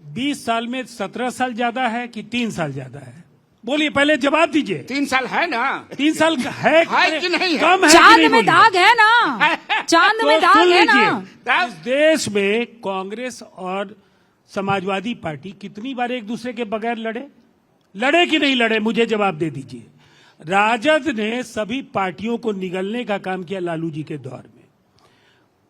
Speaker 6: 20 साल में 17 साल ज्यादा है कि 3 साल ज्यादा है? बोलिए, पहले जवाब दीजिए।
Speaker 5: 3 साल है ना।
Speaker 6: 3 साल है
Speaker 5: कि नहीं है?
Speaker 6: कम है कि
Speaker 4: चांद
Speaker 6: नहीं
Speaker 4: में
Speaker 6: बोलिए?
Speaker 4: दाग है ना, चांद
Speaker 6: तो
Speaker 4: में दाग
Speaker 6: सुन
Speaker 4: है ना।
Speaker 6: लीजिए, इस देश में कांग्रेस और समाजवादी पार्टी कितनी बार एक दूसरे के बगैर लड़े कि नहीं लड़े? मुझे जवाब दे दीजिए। राजद ने सभी पार्टियों को निगलने का काम किया लालू जी के दौर में।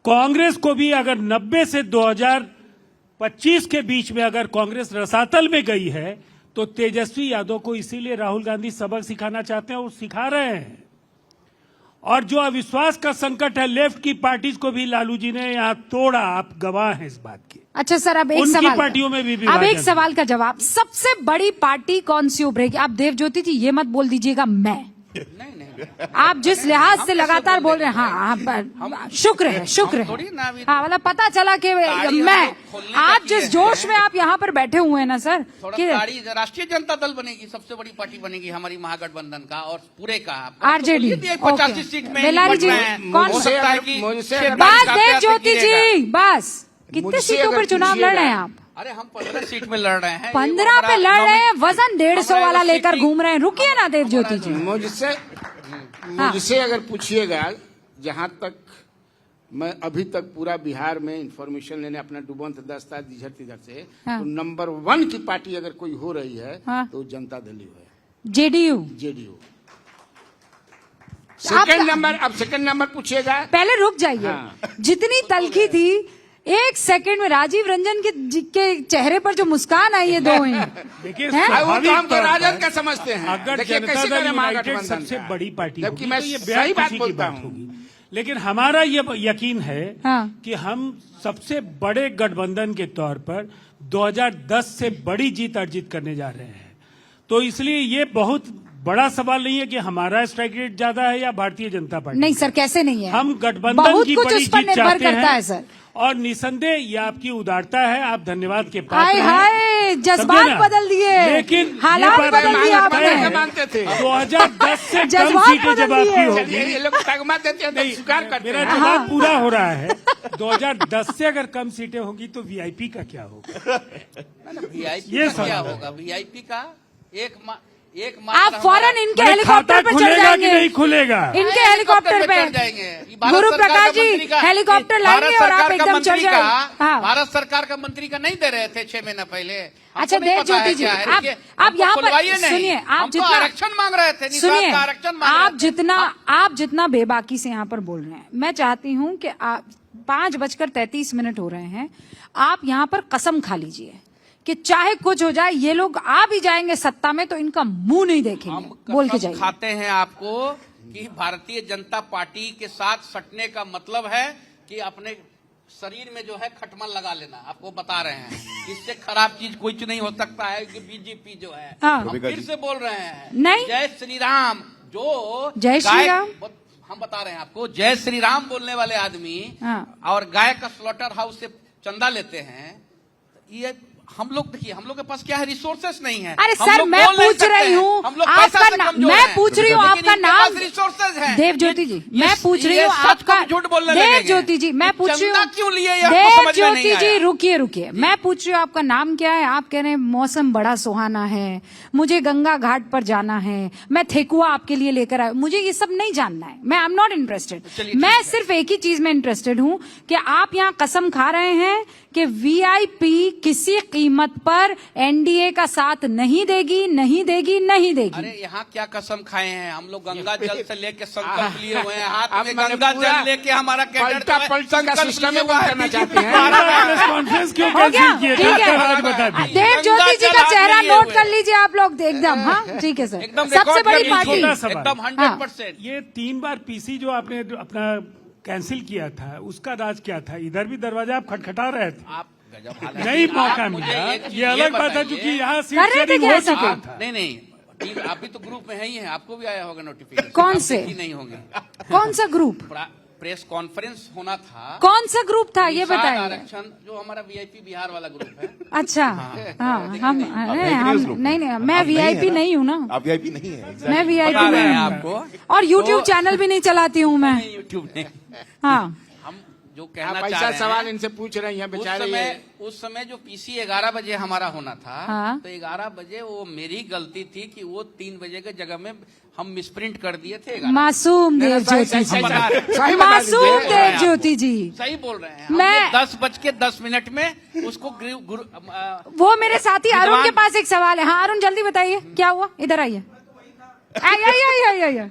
Speaker 6: कांग्रेस को भी अगर 90 से 2025 के बीच में अगर कांग्रेस रसातल में गई है तो तेजस्वी यादव को इसीलिए राहुल गांधी सबक सिखाना चाहते हैं और सिखा रहे हैं। और जो अविश्वास का संकट है लेफ्ट की पार्टीज को भी लालू जी ने यहाँ तोड़ा। आप गवाह हैं इस बात के।
Speaker 4: अच्छा सर, अब एक
Speaker 6: उनकी
Speaker 4: सवाल
Speaker 6: पार्टियों में भी
Speaker 4: अब
Speaker 6: विभाजन
Speaker 4: एक
Speaker 6: है।
Speaker 4: सवाल का जवाब, सबसे बड़ी पार्टी कौन सी उभरेगी? आप देवज्योति जी ये मत बोल दीजिएगा मैं, आप जिस लिहाज से लगातार बोल रहे हैं, हाँ, शुक्र है, शुक्र है।
Speaker 1: थोड़ी ना अभी
Speaker 4: हाँ, मतलब पता चला कि मैं, आप जिस जोश में आप यहाँ पर बैठे हुए हैं ना सर,
Speaker 1: थोड़ा
Speaker 4: कि
Speaker 1: गाड़ी राष्ट्रीय जनता दल बनेगी, सबसे बड़ी पार्टी बनेगी हमारी महागठबंधन का और पूरे का।
Speaker 4: आरजेडी
Speaker 1: 85 सीट में
Speaker 4: बेलारी जी, कौन
Speaker 1: हो सकता है कि
Speaker 4: बस देव ज्योति जी, बस कितने सीटों पर चुनाव लड़ रहे हैं आप?
Speaker 1: अरे हम 15 सीट में लड़ रहे हैं।
Speaker 4: 15 पे लड़ रहे हैं, वजन 150 वाला लेकर घूम रहे हैं। रुकिए ना देव ज्योति जी।
Speaker 5: मुझसे अगर पूछिएगा, जहां तक मैं अभी तक पूरा बिहार में इंफॉर्मेशन लेने अपना डुबंत दस्ता इधर तिधर से,
Speaker 4: हाँ।
Speaker 5: तो नंबर 1 की पार्टी अगर कोई हो रही है,
Speaker 4: हाँ।
Speaker 5: तो जनता दल ही है,
Speaker 4: जेडीयू।
Speaker 5: सेकंड नंबर, अब सेकंड नंबर पूछिएगा।
Speaker 4: पहले रुक जाइए।
Speaker 5: हाँ।
Speaker 4: जितनी तलखी थी, एक सेकंड में राजीव रंजन के चेहरे पर जो मुस्कान आई है, 2 इंच।
Speaker 6: देखिए,
Speaker 4: हैं?
Speaker 5: वो तो हम तो राजद का समझते हैं।
Speaker 6: अगर
Speaker 5: देखिए
Speaker 6: जनता
Speaker 5: कैसे
Speaker 6: दल
Speaker 5: करें
Speaker 6: यूनाइटेड
Speaker 5: महागठबंधन
Speaker 6: सबसे
Speaker 5: का।
Speaker 6: बड़ी पार्टी
Speaker 5: जबकि
Speaker 6: होगी,
Speaker 5: मैं
Speaker 6: तो ये
Speaker 5: सही
Speaker 6: बेहद
Speaker 5: बात
Speaker 6: खुशी की
Speaker 5: बोलता
Speaker 6: बात
Speaker 5: हूँ।
Speaker 6: होगी। लेकिन हमारा ये यकीन है
Speaker 4: हाँ।
Speaker 6: कि हम सबसे बड़े गठबंधन के तौर पर 2010 से बड़ी जीत अर्जित करने जा रहे हैं। तो इसलिए ये बहुत बड़ा सवाल नहीं है कि हमारा स्ट्राइक रेट ज्यादा है या भारतीय जनता पार्टी।
Speaker 4: नहीं सर, कैसे नहीं है?
Speaker 6: हम गठबंधन
Speaker 4: बहुत
Speaker 6: की
Speaker 4: कुछ
Speaker 6: बड़ी
Speaker 4: उस पर
Speaker 6: जीत
Speaker 4: निर्भर
Speaker 6: चाहते
Speaker 4: करता है
Speaker 6: हैं
Speaker 4: सर।
Speaker 6: और निसंदेह ये आपकी उदारता है, आप धन्यवाद के पात्र
Speaker 4: हाय
Speaker 6: हैं।
Speaker 4: हाय, जज्बात
Speaker 6: समझे ना?
Speaker 4: बदल दिए,
Speaker 6: लेकिन
Speaker 4: हालात
Speaker 6: ये बात
Speaker 4: बदल दिए
Speaker 5: महागठबंधन
Speaker 4: आपने।
Speaker 5: का मानते थे।
Speaker 6: 2010 से कम
Speaker 4: जज्बात
Speaker 6: सीटें जब
Speaker 4: बदल
Speaker 6: आपकी
Speaker 4: दिए।
Speaker 6: होगी,
Speaker 5: ये लोग तगमा देते हैं तो स्वीकार करते
Speaker 6: मेरा
Speaker 5: हैं।
Speaker 6: जवाब पूरा हो रहा है। 2010 से अगर कम सीटें होगी तो वीआईपी का क्या होगा?
Speaker 1: वीआईपी
Speaker 6: ये
Speaker 1: का क्या
Speaker 6: सवाल है।
Speaker 1: होगा? वीआईपी का एक
Speaker 4: आप फौरन इनके
Speaker 6: मेरे
Speaker 4: हेलीकॉप्टर
Speaker 6: खाता
Speaker 4: पे चढ़
Speaker 6: खुलेगा कि
Speaker 4: जाएंगे,
Speaker 6: नहीं खुलेगा?
Speaker 4: इनके हेलीकॉप्टर पे
Speaker 1: जाएंगे।
Speaker 4: गुरु प्रकाश जी हेलीकॉप्टर लाएंगे और आप एकदम चढ़ जाएंगे। हाँ।
Speaker 1: भारत सरकार का मंत्री का नहीं दे रहे थे 6 महीना पहले।
Speaker 4: अच्छा देव ज्योति जी, आप यहाँ पर सुनिए, आप जितना
Speaker 1: आरक्षण मांग रहे थे,
Speaker 4: सुनिए,
Speaker 1: आरक्षण मांग रहे थे।
Speaker 4: आप जितना बेबाकी से यहाँ पर बोल रहे हैं, मैं चाहती हूँ कि आप 5:33 हो रहे हैं, आप यहाँ पर कसम खा लीजिए कि चाहे कुछ हो जाए, ये लोग आ भी जाएंगे सत्ता में तो इनका मुंह नहीं देखेंगे। बोल के जाइए।
Speaker 1: खाते हैं आपको कि भारतीय जनता पार्टी के साथ सटने का मतलब है कि अपने शरीर में जो है खटमल लगा लेना। आपको बता रहे हैं, इससे खराब चीज कुछ नहीं हो सकता है कि बीजेपी जो है।
Speaker 4: हाँ।
Speaker 1: हम फिर से बोल रहे हैं,
Speaker 4: नहीं।
Speaker 1: जय श्री राम। जो
Speaker 4: जय श्री राम,
Speaker 1: हम बता रहे हैं आपको, जय श्री राम बोलने वाले आदमी और गाय का स्लॉटर हाउस से चंदा लेते हैं, ये हम लोग देखिए, हम लोग के पास क्या है, रिसोर्सेस नहीं है।
Speaker 4: अरे सर, मैं पूछ रही हूँ आपका नाम, मैं पूछ रही हूँ आपका नाम,
Speaker 1: रिसोर्सेज है।
Speaker 4: देव ज्योति जी, मैं पूछ रही हूँ आपका,
Speaker 1: झूठ बोलने
Speaker 4: देव ज्योति जी, मैं पूछ रही हूँ,
Speaker 1: क्यों लिए
Speaker 4: देव ज्योति जी रुकिए, मैं पूछ रही हूँ आपका नाम क्या है? आप कह रहे हैं मौसम बड़ा सुहाना है, मुझे गंगा घाट पर जाना है, मैं ठेकुआ आपके लिए लेकर आया। मुझे ये सब नहीं जानना है, मैं आई एम नॉट इंटरेस्टेड। मैं सिर्फ एक ही चीज में इंटरेस्टेड हूँ कि आप यहाँ कसम खा रहे हैं कि वीआईपी किसी कीमत पर एनडीए का साथ नहीं देगी, नहीं देगी, नहीं देगी।
Speaker 1: अरे यहाँ क्या कसम खाए हैं? हम लोग गंगा जल से लेके संकल्प लिए हुए हैं, हाथ
Speaker 5: अब
Speaker 1: में
Speaker 5: मैंने
Speaker 1: गंगा
Speaker 5: पूरा
Speaker 1: जल लेके हमारा
Speaker 5: पलटा का सिस्टम में वो करना चाहते हैं।
Speaker 6: प्रेस कॉन्फ्रेंस क्यों
Speaker 4: हो गया,
Speaker 6: कैंसिल किए?
Speaker 4: ठीक है।
Speaker 6: आज बता दीजिए।
Speaker 4: देव ज्योति जी का चेहरा नोट कर लीजिए आप लोग एकदम। हाँ ठीक है सर,
Speaker 1: एकदम
Speaker 4: सबसे
Speaker 1: रिकॉर्ड
Speaker 4: बड़ी
Speaker 1: कर
Speaker 4: पार्टी।
Speaker 1: लीजिए।
Speaker 6: छोटा सवाल।
Speaker 1: एकदम 100%।
Speaker 6: ये 3 बार पीसी जो आपने अपना कैंसिल किया था, उसका राज क्या था? इधर भी दरवाजा आप खटखटा रहे थे,
Speaker 1: आप गजब हाल है।
Speaker 6: नहीं मौका
Speaker 1: आप मुझे
Speaker 6: मिला।
Speaker 1: एक चीज
Speaker 6: ये अलग बात है,
Speaker 1: बताइए।
Speaker 6: क्योंकि यहाँ
Speaker 4: कर रहे
Speaker 6: सीट
Speaker 4: थे
Speaker 6: शेयरिंग
Speaker 4: क्या
Speaker 6: हो
Speaker 4: ऐसा
Speaker 6: चुका
Speaker 4: कुछ?
Speaker 6: था।
Speaker 1: नहीं आप भी तो ग्रुप में है ही हैं, आपको भी आया होगा नोटिफिकेशन।
Speaker 4: कौन
Speaker 1: आप
Speaker 4: से?
Speaker 1: देखी नहीं होंगे।
Speaker 4: कौन सा ग्रुप?
Speaker 1: प्रेस कॉन्फ्रेंस होना था।
Speaker 4: कौन सा ग्रुप था ये
Speaker 1: किसान
Speaker 4: बताइए।
Speaker 1: आरक्षण जो हमारा वीआईपी बिहार वाला ग्रुप है।
Speaker 4: अच्छा हाँ, हम नहीं, मैं वीआईपी नहीं हूँ ना,
Speaker 3: आप वीआईपी नहीं है।
Speaker 4: मैं वीआईपी
Speaker 1: बता रहे
Speaker 4: नहीं
Speaker 1: हैं
Speaker 4: हूँ
Speaker 1: आपको।
Speaker 4: और यूट्यूब चैनल भी नहीं चलाती हूँ मैं।
Speaker 1: यूट्यूब ने
Speaker 4: हाँ,
Speaker 1: हम जो
Speaker 5: आप
Speaker 1: कहना चाह
Speaker 5: ऐसा
Speaker 1: रहे
Speaker 5: सवाल
Speaker 1: हैं,
Speaker 5: इनसे पूछ रही हैं बेचारे।
Speaker 1: उस समय जो पीसी 11 बजे हमारा होना था,
Speaker 4: हाँ।
Speaker 1: तो 11 बजे वो मेरी गलती थी कि वो 3 बजे के जगह में हम मिसप्रिंट कर दिए थे। 11
Speaker 4: मासूम देव ज्योति जी, मासूम देव ज्योति जी,
Speaker 1: सही बोल रहे हैं।
Speaker 4: मैं
Speaker 1: 10:10 में उसको
Speaker 4: वो मेरे साथी अरुण के पास एक सवाल है। हाँ अरुण जल्दी बताइए क्या हुआ, इधर आइए। आइए।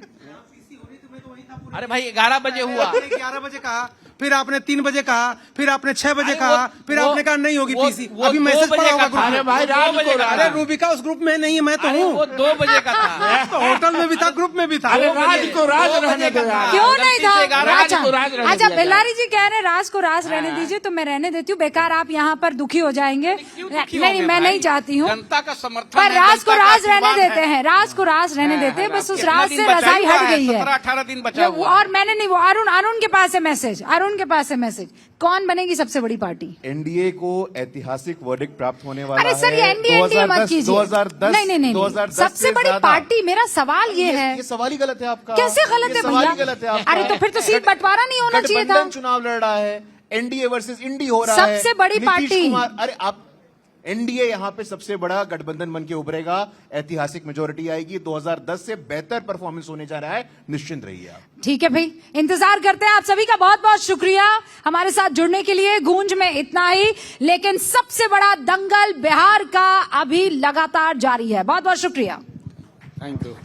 Speaker 1: अरे भाई 11 बजे हुआ।
Speaker 7: 11 बजे कहा, फिर आपने 3 बजे कहा, फिर आपने 6 बजे कहा, फिर आपने कहा नहीं होगी पीसी। अभी मैसेज पड़ा होगा ग्रुप
Speaker 5: अरे
Speaker 7: में।
Speaker 5: भाई रात को
Speaker 7: अरे रूबिका उस ग्रुप में नहीं है, मैं तो हूँ।
Speaker 1: वो 2 बजे का था।
Speaker 7: तो होटल में भी था, ग्रुप में भी था।
Speaker 5: अरे राज को राज रहने दो यार।
Speaker 4: क्यों नहीं था?
Speaker 5: राज को राज रहने
Speaker 4: अच्छा
Speaker 5: दिया
Speaker 4: बेल्लारी जी कह रहे हैं राज को राज रहने दीजिए, तो मैं रहने देती हूँ। बेकार आप यहाँ पर दुखी हो जाएंगे। नहीं, मैं नहीं चाहती हूँ।
Speaker 1: जनता का समर्थन
Speaker 4: पर
Speaker 1: है,
Speaker 4: राज को
Speaker 1: जनता का
Speaker 4: राज रहने
Speaker 1: आशीर्वाद
Speaker 4: देते
Speaker 1: है।
Speaker 4: हैं, राज को राज रहने देते हैं। बस उस
Speaker 1: कितना
Speaker 4: राज
Speaker 1: दिन
Speaker 4: से
Speaker 1: बचा
Speaker 4: रजाई
Speaker 1: हुआ
Speaker 4: हट
Speaker 1: है?
Speaker 4: गई है।
Speaker 1: 17-18 दिन बचा हुआ है।
Speaker 4: और मैंने नहीं, वो अरुण के पास है मैसेज, अरुण के पास है मैसेज। कौन बनेगी सबसे बड़ी पार्टी?
Speaker 3: एनडीए को ऐतिहासिक वर्डिक्ट प्राप्त होने वाला है।
Speaker 4: अरे सर, ये एनडीए मत कीजिए।
Speaker 3: 2010
Speaker 4: नहीं,
Speaker 3: 2010
Speaker 4: सबसे बड़ी पार्टी। मेरा सवाल ये है,
Speaker 3: ये सवाल ही गलत है आपका।
Speaker 4: कैसे गलत
Speaker 3: ये
Speaker 4: है
Speaker 3: सवाल ही
Speaker 4: भैया?
Speaker 3: गलत है आपका।
Speaker 4: अरे तो फिर तो सीट बंटवारा नहीं होना चाहिए था।
Speaker 3: गठबंधन चुनाव लड़ रहा है, एनडीए वर्सेस इंडी हो रहा है।
Speaker 4: सबसे बड़ी
Speaker 3: नीतीश
Speaker 4: पार्टी।
Speaker 3: कुमार, अरे आप एनडीए यहां पे सबसे बड़ा गठबंधन बन के उभरेगा, ऐतिहासिक मेजोरिटी आएगी। 2010 से बेहतर परफॉर्मेंस होने जा रहा है, निश्चिंत रहिए आप।
Speaker 4: ठीक है भाई, इंतजार करते हैं। आप सभी का बहुत बहुत शुक्रिया हमारे साथ जुड़ने के लिए। गूंज में इतना ही, लेकिन सबसे बड़ा दंगल बिहार का अभी लगातार जारी है। बहुत बहुत शुक्रिया।
Speaker 5: Thank you.